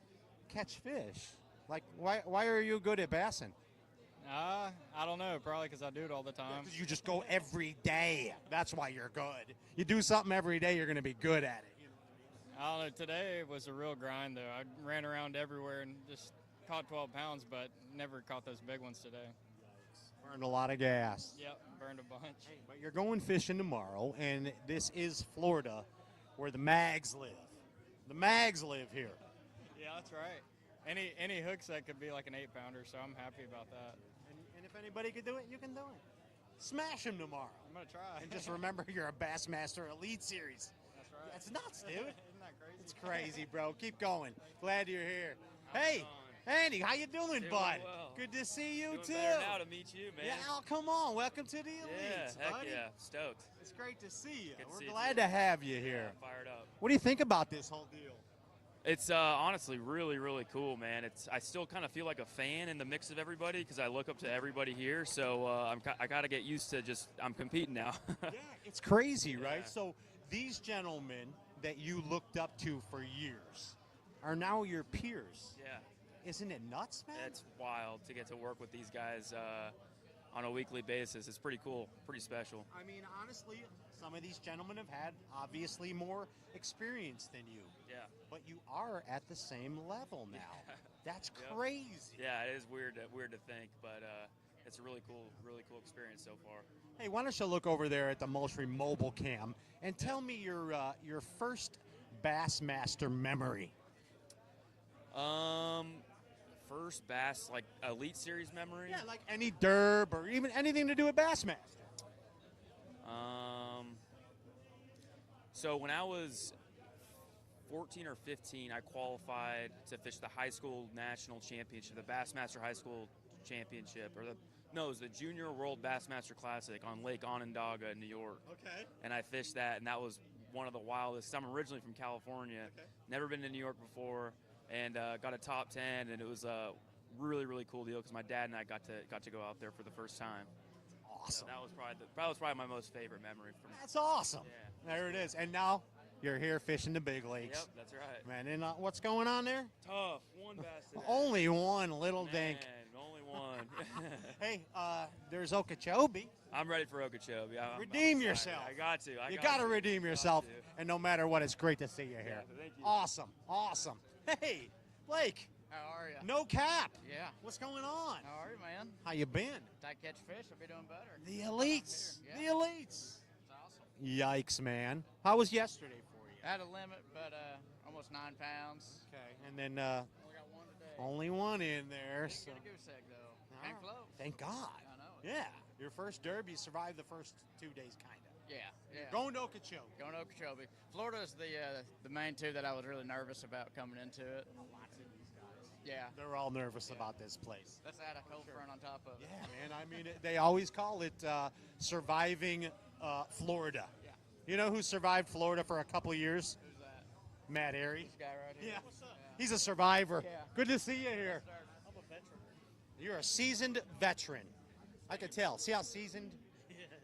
catch fish. Like, why are you good at bassing? I don't know. Probably because I do it all the time. Because you just go every day. That's why you're good. You do something every day, you're going to be good at it. You know what I don't know. Today was a real grind, though. I ran around everywhere and just caught 12 pounds, but never caught those big ones today. I mean? Burned a lot of gas. Yep, burned a bunch. But you're going fishing tomorrow, and this is Florida, where the Mags live. The Mags live here. Yeah, that's right. Any hook set could be like an 8-pounder, so I'm happy about that. And if anybody could do it, you can do it. Smash him tomorrow. I'm going to try. And just remember, you're a Bassmaster Elite Series. That's right. That's nuts, dude. Isn't that crazy? It's crazy, bro. Keep going. Glad you're here. Hey, Andy, how you doing, Doing bud? well. Good to see you, Doing too. better now to meet you, man. Yeah, oh, come on. Welcome to the Elites, Yeah, heck buddy. yeah. Stoked. It's great to see you. Good to We're see you, glad too. to have you here. Yeah, fired up. What do you think about this whole deal? It's honestly really, really cool, man. I still kind of feel like a fan in the mix of everybody because I look up to everybody here. So I got to get used to I'm competing now. Yeah, it's crazy, right? Yeah. So these gentlemen that you looked up to for years are now your peers. Yeah. Isn't it nuts, man? It's wild to get to work with these guys on a weekly basis. It's pretty cool, pretty special. I mean, honestly, some of these gentlemen have had obviously more experience than you. Yeah. But you are at the same level now. That's Yep. crazy. Yeah, it is weird to think, but it's a really cool experience so far. Hey, why don't you look over there at the Moultrie mobile cam and tell me your first Bassmaster memory? First Bass like Elite Series memory. Yeah, like any derb or even anything to do with Bassmaster. So when I was 14 or 15, I qualified to fish the high school national championship, the Bassmaster High School Championship, it was the Junior World Bassmaster Classic on Lake Onondaga in New York. Okay. And I fished that, and that was one of the wildest. I'm originally from California, never been to New York before, and got a top 10, and it was a really, really cool deal because my dad and I got to go out there for the first time. Awesome. So that was probably my most favorite memory from. That's awesome. Yeah. There it is. And now you're here fishing the big lakes. Yep, that's right. Man, and what's going on there? Tough. One bass today. Only one little dink. Man, only one. Hey, there's Okeechobee. I'm ready for Okeechobee. I'm Redeem excited. yourself. I got to. You got to redeem yourself. to. And no matter what, it's great to see you here. thank you. Awesome. Awesome. Hey, Blake. How are you? No cap. Yeah. What's going on? How are you, man? How you been? If I catch fish, I'll be doing better. The elites. Yeah. The elites. It's awesome. Yikes, man. How was yesterday for you? I had a limit, but almost 9 pounds. Okay. And then Only got one today. only one in there. Didn't So. get a goose egg, though. Ah, Came close. Thank God. I know it. Yeah. Your first derby, you survived the first 2 days, kind of. Yeah, yeah. Going to Okeechobee. Going to Okeechobee. Florida is the main two that I was really nervous about coming into it. Yeah. They're all nervous about this place. Let's add a cold front on top of it. Yeah, man. I mean, they always call it surviving Florida. Yeah. You know who survived Florida for a couple of years? Who's that? Matt Airy. This guy right here. Yeah. What's up? He's a survivor. Yeah. Good to see you here. Yes, sir. I'm a veteran. You're a seasoned veteran. I can tell. See how seasoned?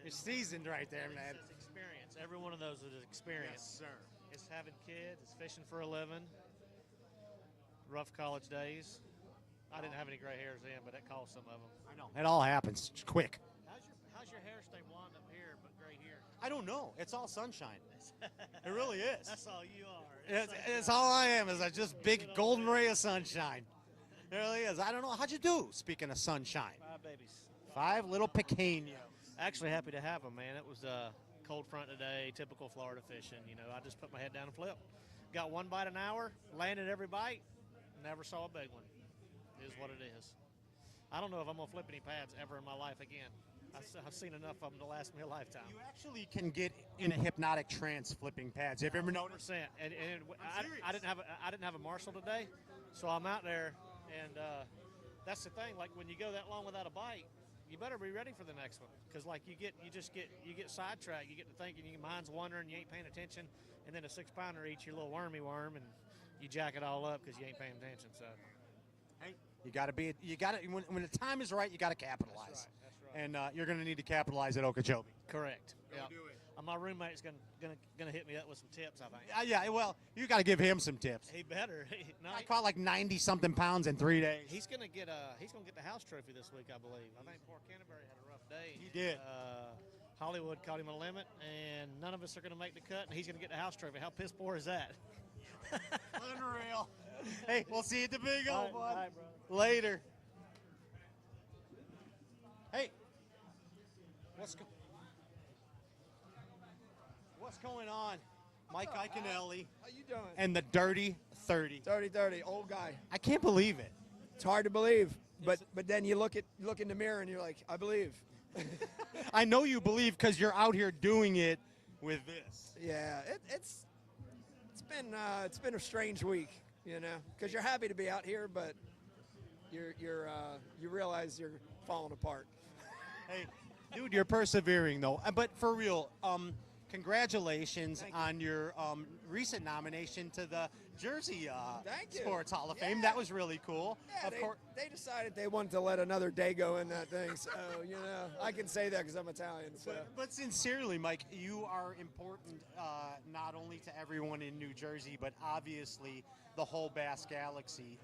You're seasoned right there, man. It's experience. Every one of those is experience. Yes, sir. It's having kids. It's fishing for a living. Rough college days. I didn't have any gray hairs then, but that caused some of them. I know. It all happens quick. How's your hair stay blonde up here but gray here? I don't know. It's all sunshine. It really is. That's all you are. It's all I am is a just big golden ray of sunshine. It really is. I don't know. How'd you do, speaking of sunshine? 5 babies. 5 little pequeños. Actually happy to have them, man. It was a cold front today, typical Florida fishing. You know, I just put my head down and flip. Got 1 bite an hour, landed every bite, never saw a big one. It is what it is. I don't know if I'm going to flip any pads ever in my life again. I've seen enough of them to last me a lifetime. You actually can get in a hypnotic trance flipping pads. Have you ever noticed? And I didn't have a Marshall today, so I'm out there, and that's the thing. Like when you go that long without a bite, you better be ready for the next one, because like you get sidetracked. You get to thinking, your mind's wandering, you ain't paying attention, and then a 6-pounder eats your little wormy worm, and you jack it all up because you ain't paying attention. So, hey, when the time is right, you got to capitalize. That's right. And you're going to need to capitalize at Okeechobee. Correct. Go Yeah. do it. My roommate's gonna hit me up with some tips, I think. Yeah, well, you got to give him some tips. He better. I caught like 90-something pounds in 3 days. He's gonna get the house trophy this week, I believe. I think Port Canterbury had a rough day. He did. Hollywood caught him a limit, and none of us are gonna make the cut, and he's gonna get the house trophy. How piss poor is that? Unreal. Hey, we'll see you at the big All old right, one. all right, brother. Later. Hey, what's going on? Mike Iaconelli. How you doing? And the Dirty 30. Dirty 30, old guy. I can't believe it. It's hard to believe, but then you look in the mirror and you're like, I believe. I know you believe because you're out here doing it with this. Yeah, it's been a strange week, you know, because you're happy to be out here, but you realize you're falling apart. Hey, dude, you're persevering though. But for real, congratulations on your recent nomination to the Jersey Thank you. Sports Hall of Fame. Yeah. That was really cool. Yeah, Of course. they decided they wanted to let another day go in that thing, so, you know, I can say that because I'm Italian. So. But sincerely, Mike, you are important not only to everyone in New Jersey, but obviously the whole Bass Galaxy.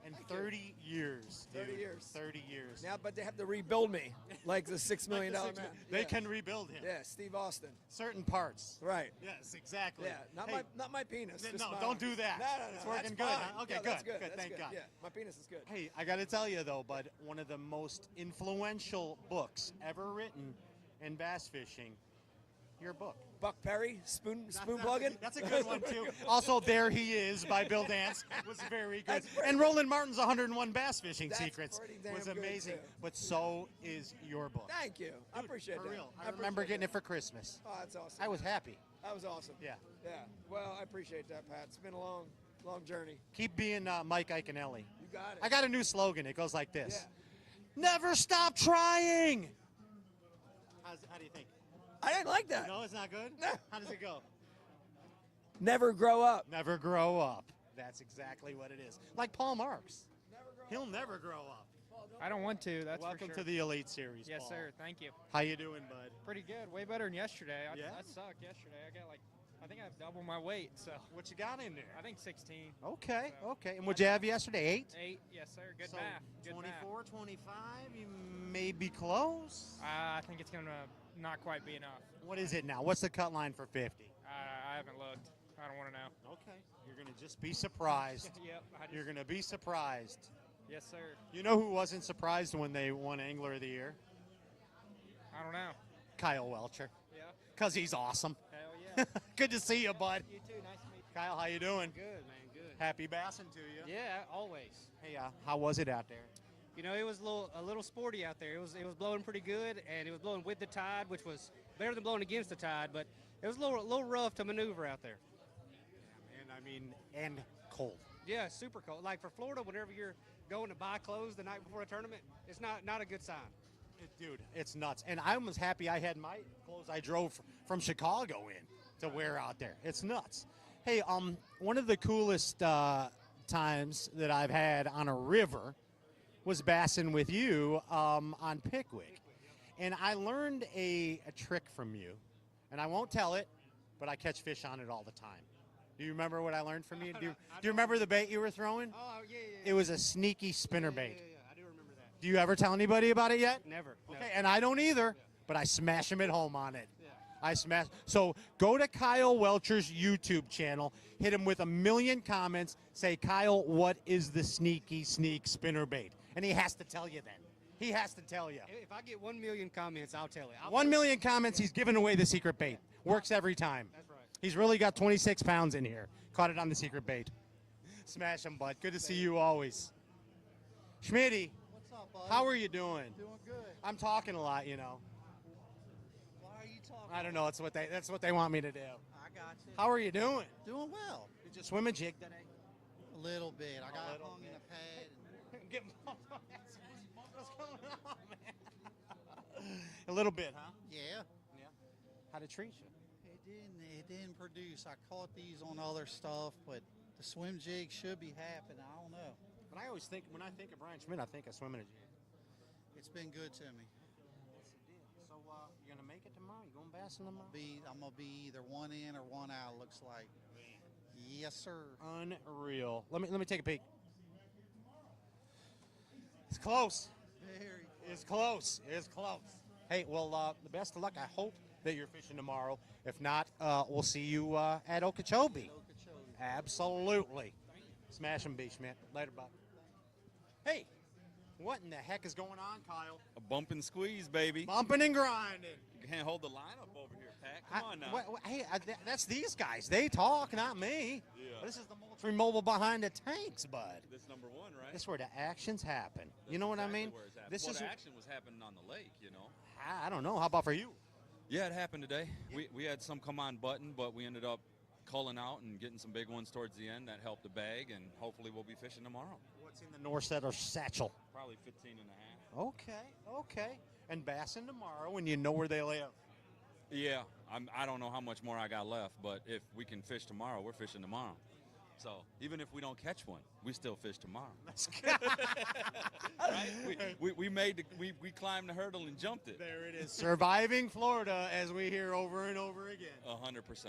And 30 years, dude. 30 years. 30 years. Now, but they have to rebuild me, like the $6 million man. They Yeah. can rebuild him. Yeah, Steve Austin. Certain parts. Right. Yes, exactly. Yeah, Hey, not my penis. just no, my don't arms. do that. No. It's working that's good, fine. huh? Okay, Yeah, good, that's good. good, That's thank good. God. Yeah, my penis is good. Hey, I got to tell you though, bud, one of the most influential books ever written in bass fishing, your book. Buck Perry, spoon plugging. That's a good one too. Also, There He Is by Bill Dance was very good. That's pretty And Roland Martin's 101 Bass Fishing That's Secrets pretty damn was good, amazing. too. But so is your book. Thank you. I appreciate For that. real. I remember getting it for Christmas. Oh, that's awesome. I was happy. That was awesome. Yeah. Yeah. Well, I appreciate that, Pat. It's been a long journey. Keep being Mike Iaconelli. You got it. I got a new slogan. It goes like this. Never stop trying. How do you think? I didn't like that. No, it's not good? No. How does it go? Never grow up. Never grow up. That's exactly what it is. Like Paul Marks. He'll never grow up. I don't want to, that's Welcome for sure. to the Elite Series, Yes, Paul. sir. Thank you. How you doing, bud? Pretty good. Way better than yesterday. Yeah? I sucked yesterday. I think I have double my weight. So what you got in there? I think 16. Okay, So, okay. And what'd you have yesterday? 8? 8, yes, sir. Good So math. Good 24, 25, you may be close. math. I think it's going to not quite be enough. What is it now? What's the cut line for 50? I haven't looked. I don't want to know. Okay. You're going to just be surprised. Yep. You're going to be surprised. Yes, sir. You know who wasn't surprised when they won Angler of the Year? I don't know. Kyle Welcher. Yeah. Because he's awesome. Hell yeah. Good to see you, bud. You too. Nice to meet you. Kyle, how you doing? Good, man. Good. Happy bassing to you. Yeah, always. Hey, how was it out there? You know, it was a little sporty out there. It was blowing pretty good, and it was blowing with the tide, which was better than blowing against the tide. But it was a little rough to maneuver out there. And I mean, and cold. Yeah, super cold. Like for Florida, whenever you're going to buy clothes the night before a tournament, it's not a good sign. Dude, it's nuts. And I was happy I had my clothes I drove from Chicago in to wear out there. It's nuts. Hey, one of the coolest times that I've had on a river was bassing with you on Pickwick. And I learned a trick from you, and I won't tell it, but I catch fish on it all the time. Do you remember what I learned from you? Do you remember the bait you were throwing? Oh, yeah. It was a sneaky spinner bait. Yeah, I do remember that. Do you ever tell anybody about it yet? Never. Okay, and I don't either, but I smash them at home on it. I smash. So go to Kyle Welcher's YouTube channel, hit him with 1 million comments, say, Kyle, what is the sneaky sneak spinner bait? And he has to tell you then. He has to tell you. If I get 1 million comments, I'll tell you. 1 million comments, he's giving away the secret bait. Works every time. That's right. He's really got 26 pounds in here. Caught it on the secret bait. Smash him, bud. Good to see you always. Schmitty, what's up, bud? how are you doing? Doing good. I'm talking a lot, you know. Why are you talking? I don't know. That's what they want me to do. I got you. How are you doing? Doing well. Did you swim a jig today? A little bit. I got hung in a pad. Get what's going on, man? A little bit, huh? Yeah. How'd it treat you? It didn't produce. I caught these on other stuff, but the swim jig should be happening. I don't know. But I always think, when I think of Brian Schmidt, I think of swimming a jig. It's been good to me. So you gonna make it tomorrow? You going bassing tomorrow? I'm gonna be either one in or one out. Looks like. Yes, sir. Unreal. Let me take a peek. It's close. Very close. It's close. It's close. Hey, well, the best of luck. I hope that you're fishing tomorrow. If not, we'll see you at Okeechobee. Absolutely. Smash 'em, B. Schmidt. Later, bud. Hey, what in the heck is going on, Kyle? A bump and squeeze, baby. Bumping and grinding. You can't hold the line up over here, Pat. Come on now. Hey, that's these guys. They talk, not me. Yeah. This is the Moultrie Mobile behind the tanks, bud. This number one, right? This is where the actions happen. You know what I mean? Where it's happening. This is the action was happening on the lake, you know. I don't know. How about for you? Yeah, it happened today. We had some come on button, but we ended up culling out and getting some big ones towards the end that helped the bag, and hopefully we'll be fishing tomorrow. What's in the Norsetter satchel? Probably 15 and a half. Okay. And bassing tomorrow, and you know where they live. Yeah, I don't know how much more I got left, but if we can fish tomorrow, we're fishing tomorrow. So even if we don't catch one, we still fish tomorrow. Right? We climbed the hurdle and jumped it. There it is. Surviving Florida, as we hear over and over again. 100%.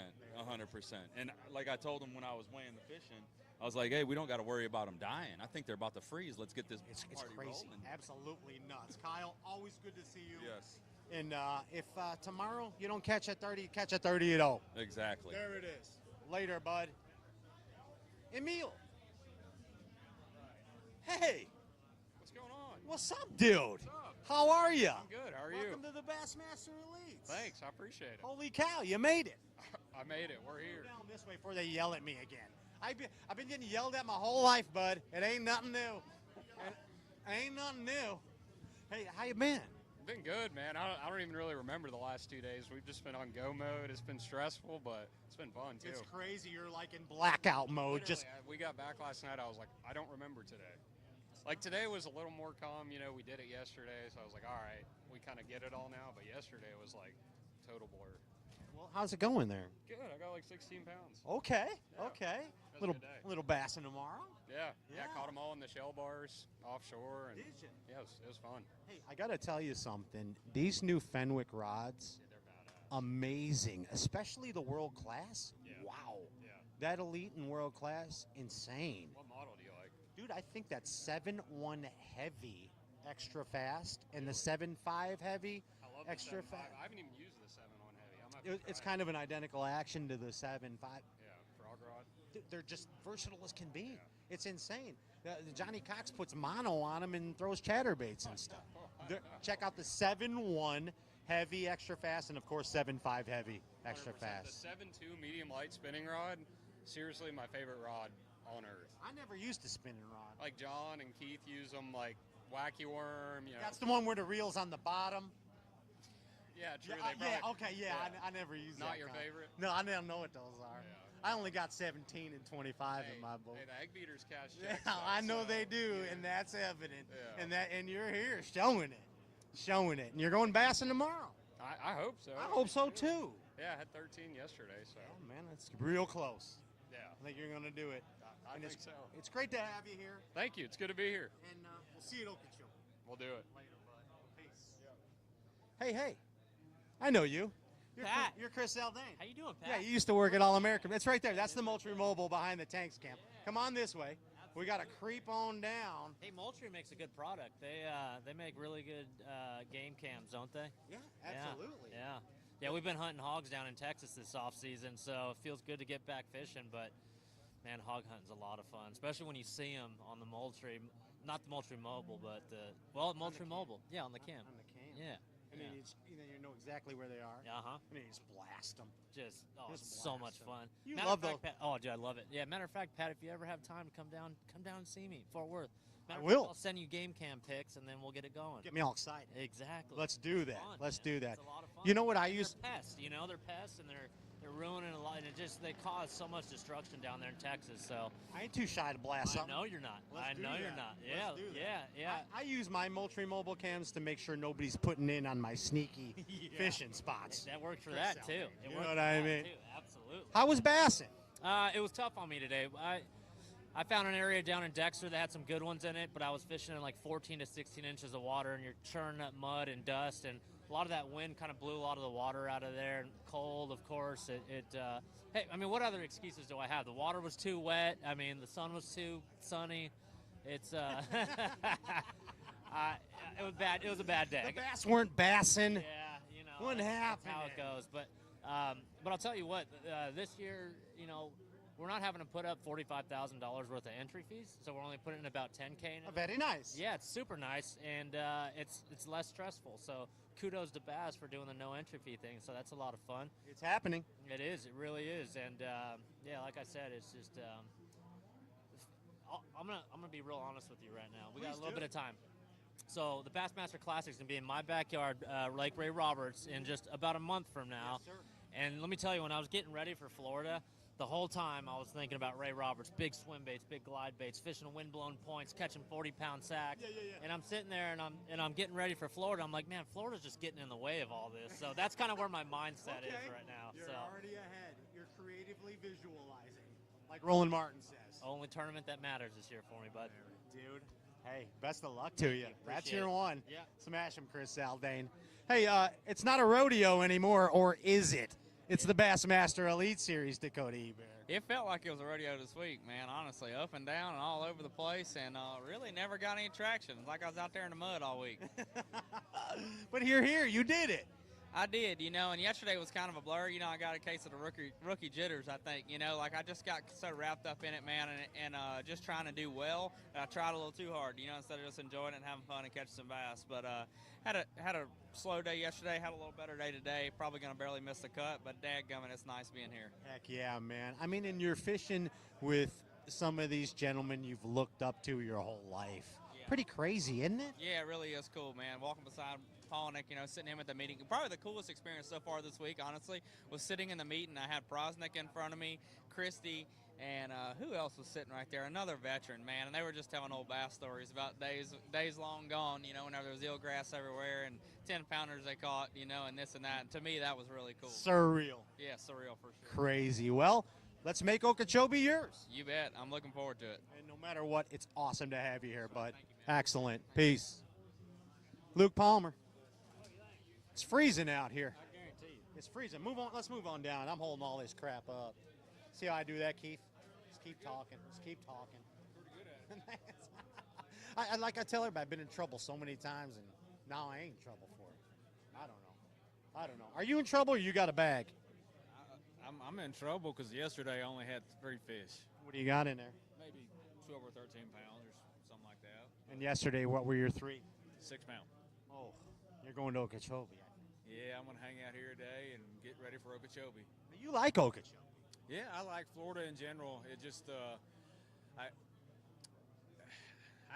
And like I told them when I was weighing the fishing, I was like, hey, we don't got to worry about them dying. I think they're about to freeze. Let's get this party crazy. rolling. Absolutely nuts. Kyle, always good to see you. Yes. And if tomorrow you don't catch at 30, you catch at 30 at 0. Exactly. There it is. Later, bud. Emil. Hey. What's going on? What's up, dude? What's up? How are you? I'm good. How are you? Welcome to the Bassmaster Elites. Thanks. I appreciate it. Holy cow, you made it. I made it. We're here. Go down this way before they yell at me again. I've been getting yelled at my whole life, bud. It ain't nothing new. It ain't nothing new. Hey, how you been? Been good, man. I don't even really remember the last 2 days. We've just been on go mode. It's been stressful, but it's been fun too. It's crazy. You're like in blackout mode. We got back last night. I was like, I don't remember today. Like today was a little more calm. You know, we did it yesterday, so I was like, all right, we kind of get it all now. But yesterday was like total blur. Well, how's it going there? Good. I got like 16 pounds. Okay. Yeah. Okay. That was a good day. Little bassing tomorrow. Yeah. Caught them all in the shell bars offshore. And Did you? Yeah, it was fun. Hey, I gotta tell you something. These new Fenwick rods, amazing. Especially the world class. Yeah. Wow. Yeah. That elite and world class, insane. What model do you like? Dude, I think that 7.1 heavy extra fast and the 7.5 heavy I love extra the 7.5. fast. I haven't even used the 7.1 heavy. I'm gonna have to It's try kind of an identical action to the 7.5. Yeah, frog rod. They're just versatile as can be. It's insane. Johnny Cox puts mono on them and throws chatterbaits and stuff. Check out the 7.1 heavy extra fast and, of course, 7.5 heavy extra 100%. fast. The 7.2 medium light spinning rod, seriously my favorite rod on earth. I never used a spinning rod. Like John and Keith use them like wacky worm. You know. That's the one where the reel's on the bottom. Yeah, true. Yeah, they probably, okay, yeah. I never use that. Not your kind. favorite? No, I don't know what those are. Yeah. I only got 17 and 25 in my boat. Hey, the egg beaters cash Yeah, checks. though, I know so, they do, yeah. and that's evident. Yeah. And you're here showing it, and you're going bassing tomorrow. I hope so. I hope so too. Yeah, I had 13 yesterday, so. Oh man, that's real close. Yeah. I think you're going to do it. I And think it's, so. It's great to have you here, Thank you. It's good to be here. and we'll see you at Okeechobee. We'll do it. Later, bud. Peace. Hey, I know you. You're Pat. You're Chris Aldane. How you doing, Pat? Yeah, you used to work at All American. It's right there. That's the Moultrie Mobile behind the tanks camp. Come on this way. We got to creep on down. Hey, Moultrie makes a good product. They make really good game cams, don't they? Yeah, absolutely. Yeah, we've been hunting hogs down in Texas this off season, so it feels good to get back fishing. But man, hog hunting's a lot of fun, especially when you see them on the Moultrie, not the Moultrie Mobile, but Moultrie Mobile. Yeah, on the cam. On the cam. Yeah. And then you know exactly where they are. Uh huh. And then you just blast them. It's Just so blast much 'em. fun. You Matter love of fact, those. Pat, oh, dude, I love it. Yeah, matter of fact, Pat, if you ever have time to come down and see me, Fort Worth. Matter of will. Fact, I'll send you game cam pics, and then we'll get it going. Get me all excited. Exactly. Let's do that. Fun, Let's man. do that. It's a lot of fun. You know what I And use? They're pests. You know, they're pests, and they're ruining a lot, and they cause so much destruction down there in Texas. So I ain't too shy to blast I something. know you're not. Let's I do know you're that. not. Let's do that. Yeah. I use my Moultrie mobile cams to make sure nobody's putting in on my sneaky fishing spots. That worked for Chris that out too. there. It You know worked what for I that, mean? Too. Absolutely. How was bassing? It was tough on me today. I found an area down in Dexter that had some good ones in it, but I was fishing in like 14 to 16 inches of water, and you're churning up mud and dust, and a lot of that wind kind of blew a lot of the water out of there. And cold, of course. Hey, I mean, what other excuses do I have? The water was too wet. I mean, the sun was too sunny. It's it was bad. It was a bad day. The bass weren't bassing. Yeah, you know, What that's how happened? it goes. But I'll tell you what, this year, you know, we're not having to put up $45,000 worth of entry fees, so we're only putting in about $10K in it. Very nice. Yeah, it's super nice, and it's less stressful. So kudos to B.A.S.S for doing the no entry fee thing. So that's a lot of fun. It's happening. It is. It really is. And yeah, like I said, it's just. I'm gonna be real honest with you right now. We got a little bit of time. So the Bassmaster Classic is gonna be in my backyard, Lake Ray Roberts, in just about a month from now. Yes, sir. And let me tell you, when I was getting ready for Florida, the whole time I was thinking about Ray Roberts, big swim baits, big glide baits, fishing wind-blown points, catching 40-pound sacks. Yeah. And I'm sitting there and I'm getting ready for Florida. I'm like, man, Florida's just getting in the way of all this. So that's kind of where my mindset is right now. You're so already ahead. You're creatively visualizing, like Roland Martin says. only tournament that matters this year for me, bud. Dude, hey, best of luck to you. That's Appreciate your it. one. Yeah. Smash him, Chris Aldane. Hey, it's not a rodeo anymore, or is it? It's the Bassmaster Elite Series, Dakota Eber. It felt like it was a rodeo this week, man, honestly. Up and down and all over the place, and really never got any traction. It's like I was out there in the mud all week. But here, you did it. I did, you know, and yesterday was kind of a blur. You know, I got a case of the rookie jitters, I think. You know, like I just got so wrapped up in it, man, and just trying to do well. I tried a little too hard, you know, instead of just enjoying it and having fun and catching some bass. But had a slow day yesterday, had a little better day today. Probably going to barely miss the cut, but dadgummit, it's nice being here. Heck yeah, man. I mean, and you're fishing with some of these gentlemen you've looked up to your whole life. Yeah. Pretty crazy, isn't it? Yeah, it really is cool, man. Walking beside Polnick, you know, sitting him at the meeting. Probably the coolest experience so far this week, honestly, was sitting in the meeting. I had Prosnick in front of me, Christy, and who else was sitting right there? Another veteran, man. And they were just telling old bass stories about days long gone, you know, whenever there was eelgrass everywhere and 10-pounders they caught, you know, and this and that. And to me, that was really cool. Surreal. Yeah, surreal for sure. Crazy. Well, let's make Okeechobee yours. You bet. I'm looking forward to it. And no matter what, it's awesome to have you here, bud. Excellent. Peace. Luke Palmer. It's freezing out here. I guarantee you. It's freezing. Move on. Let's move on down. I'm holding all this crap up. See how I do that, Keith? Just keep talking. Just keep talking. Pretty good at it. I like I tell everybody, I've been in trouble so many times, and now I ain't in trouble for it. I don't know. Are you in trouble or you got a bag? I'm in trouble because yesterday I only had 3 fish. What do you got in there? Maybe 12 or 13 pounds or something like that. And yesterday, what were your 3? 6 pound. Oh, you're going to Okeechobee. Yeah, I'm going to hang out here today and get ready for Okeechobee. You like Okeechobee? Yeah, I like Florida in general. It just, I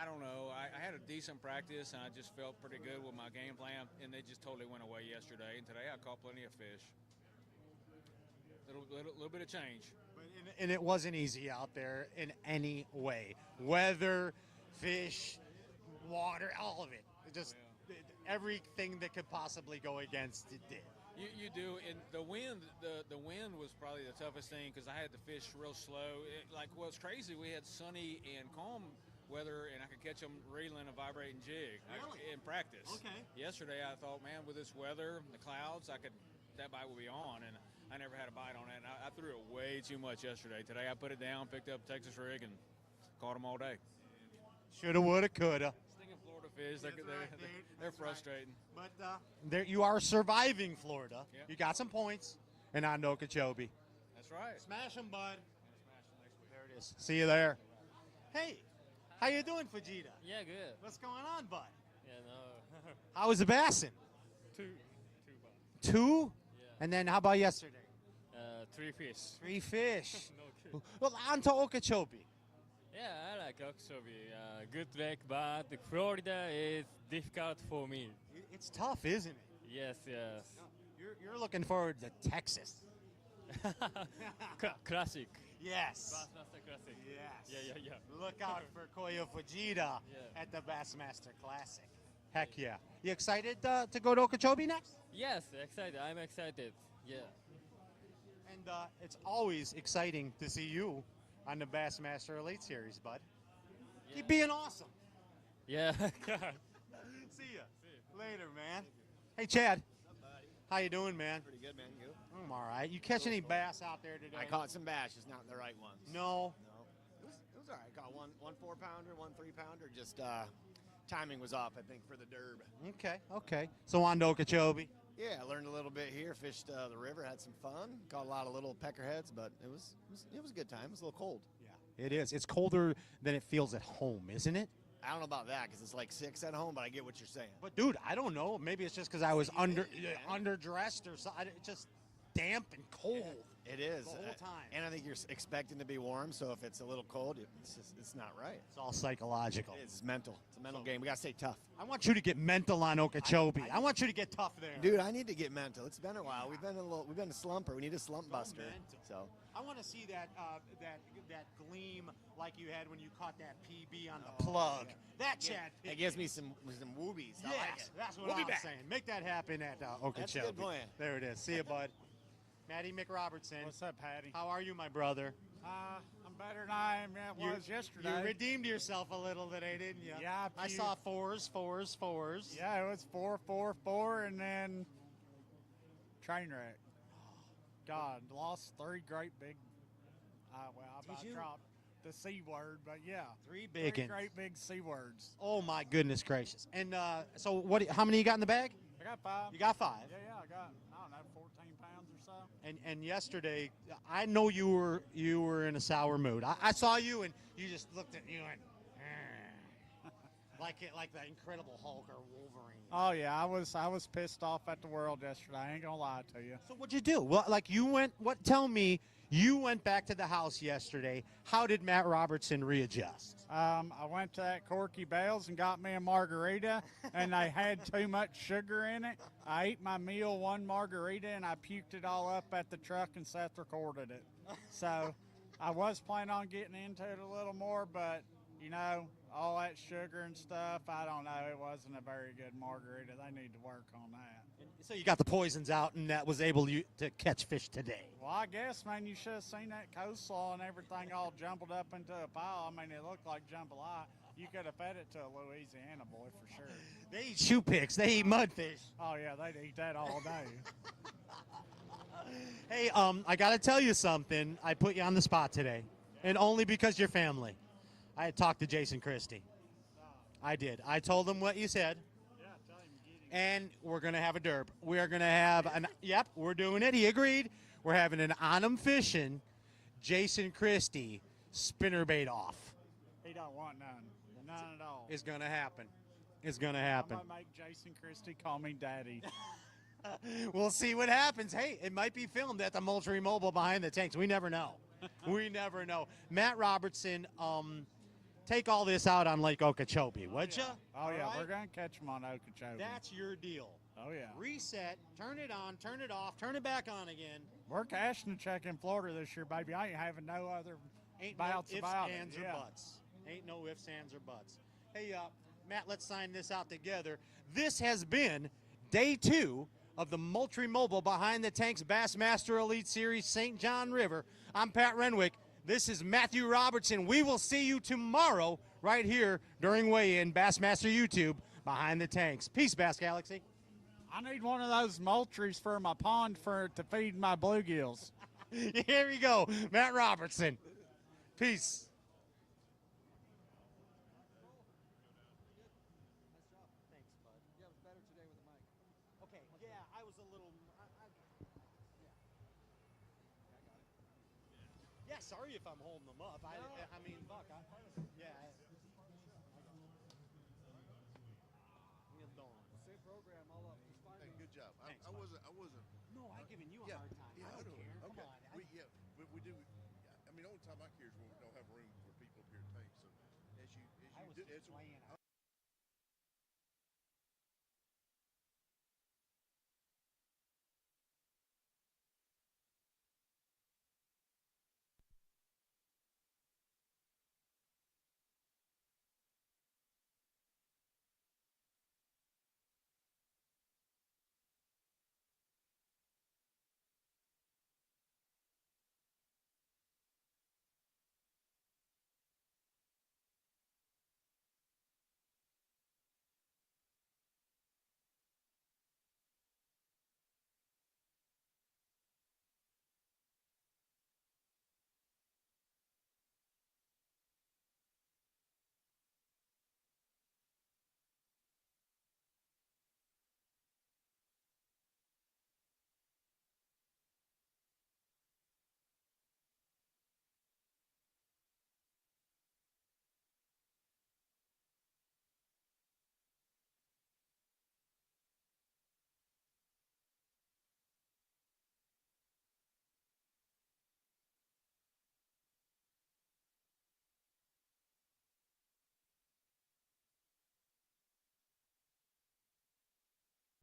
don't know. I had a decent practice, and I just felt pretty good with my game plan, and they just totally went away yesterday. And today I caught plenty of fish. Little bit of change. And it wasn't easy out there in any way. Weather, fish, water, all of it. Everything that could possibly go against it did. You do, and the wind was probably the toughest thing because I had to fish real slow. What's crazy, we had sunny and calm weather, and I could catch them reeling a vibrating jig in practice. Okay. Yesterday, I thought, man, with this weather, the clouds, that bite will be on, and I never had a bite on it. And I threw it way too much yesterday. Today, I put it down, picked up Texas rig, and caught them all day. Shoulda, woulda, coulda. Stinging Florida fish, they're frustrating. But there you are surviving Florida. Yeah. You got some points, and on to Okeechobee. That's right. Smash them, bud. There it is. See you there. Hey, how you doing, Fujita? Yeah, good. What's going on, bud? Yeah, no. How was the bassin'? Two. Two? Yeah. And then how about yesterday? 3 fish. 3 fish. No kidding. Well, on to Okeechobee. Yeah, I like Okeechobee. Good track, but Florida is difficult for me. It's tough, isn't it? Yes, yes. You're looking forward to Texas. Classic. Yes. Bassmaster Classic. Yes. Yeah. Look out for Koyo Fujita at the Bassmaster Classic. Heck yeah. You excited to go to Okeechobee next? Yes, excited. I'm excited. Yeah. And it's always exciting to see you on the Bassmaster Elite Series, bud. Yeah. Keep being awesome. Yeah. See ya. Later, man. Hey, Chad. How you doing, man? Pretty good, man. You? I'm all right. You catch any bass out there today? I caught some bass, just not the right ones. No. It was all right. I caught one 4-pounder, one 3-pounder. Just timing was off, I think, for the derb. Okay. So on to Okeechobee. Yeah, I learned a little bit here. Fished the river, had some fun. Caught a lot of little peckerheads, but it was a good time. It was a little cold. Yeah, it is. It's colder than it feels at home, isn't it? I don't know about that because it's like 6 at home, but I get what you're saying. But dude, I don't know. Maybe it's just because I was underdressed or something. It's just damp and cold. It is the whole time. And I think you're expecting to be warm, so if it's a little cold, it's not right. It's all psychological. It is. It's mental. It's a mental game. We got to stay tough. I want you to get mental on Okeechobee. I want you to get tough there. Dude, I need to get mental. It's been a while. We've been a slumper. We need a slump buster. So I want to see that gleam like you had when you caught that PB on the plug. Yeah. That Chad. It gives me some woobies. Yes, I like it. that's what we'll I'm be back. saying. Make that happen at Okeechobee. That's a good plan. There it is. See you, bud. Maddie McRobertson. What's up, Patty? How are you, my brother? I'm better than I was yesterday. You redeemed yourself a little today, didn't you? Yeah. I saw fours. Yeah, it was 4, 4, 4, and then train wreck. God, lost 3 great big. I about dropped the C word, but yeah. 3 big ones. Great big C words. Oh my goodness gracious! And so, how many you got in the bag? I got 5. You got 5. Yeah, I got 14 pounds or so. And yesterday, I know you were in a sour mood. I saw you and you just looked at me and went, like the Incredible Hulk or Wolverine. Oh yeah, I was pissed off at the world yesterday. I ain't gonna lie to you. So what'd you do? Well, you went. Tell me. You went back to the house yesterday. How did Matt Robertson readjust? I went to that Corky Bales and got me a margarita, and they had too much sugar in it. I ate my meal, 1 margarita, and I puked it all up at the truck, and Seth recorded it. So I was planning on getting into it a little more, but, all that sugar and stuff, I don't know. It wasn't a very good margarita. They need to work on that. So you got the poisons out, and that was able to catch fish today. Well, I guess, man, you should have seen that coleslaw and everything all jumbled up into a pile. I mean, it looked like jambalaya. You could have fed it to a Louisiana boy for sure. They eat shoe picks. They eat mudfish. Oh, yeah, they'd eat that all day. Hey, I got to tell you something. I put you on the spot today, and only because you're family. I had talked to Jason Christie. I did. I told him what you said. And we're going to have a derb. We are going to have yep, we're doing it. He agreed. We're having an on 'em fishing Jason Christie spinnerbait off. He don't want none. None at all. It's going to happen. It's going to happen. I'm going to make Jason Christie call me daddy. We'll see what happens. Hey, it might be filmed at the Moultrie Mobile behind the tanks. We never know. We never know. Matt Robertson, take all this out on Lake Okeechobee, would you? Oh, yeah, we're going to catch them on Okeechobee. That's your deal. Oh, yeah. Reset, turn it on, turn it off, turn it back on again. We're cashing a check in Florida this year, baby. I ain't having no other Ain't bouts no ifs, about ands, it. or Yeah. buts. Ain't no ifs, ands, or buts. Hey, Matt, let's sign this out together. This has been day 2 of the Moultrie Mobile Behind the Tanks Bassmaster Elite Series St. John River. I'm Pat Renwick. This is Matthew Robertson. We will see you tomorrow right here during weigh-in, Bassmaster YouTube, Behind the Tanks. Peace, Bass Galaxy. I need one of those Moultries for my pond to feed my bluegills. Here we go, Matt Robertson. Peace. Okay, yeah, I was a little. Yeah, sorry if I'm holding them up. I mean, fuck. Yeah. Same program all up. Hey, good job. Thanks, I wasn't. No, I'm giving you a hard time. Yeah, I don't care. Come Okay. on. But we do. I mean, the only time I care is when we don't have room for people up here to take. So as you I was do, just playing.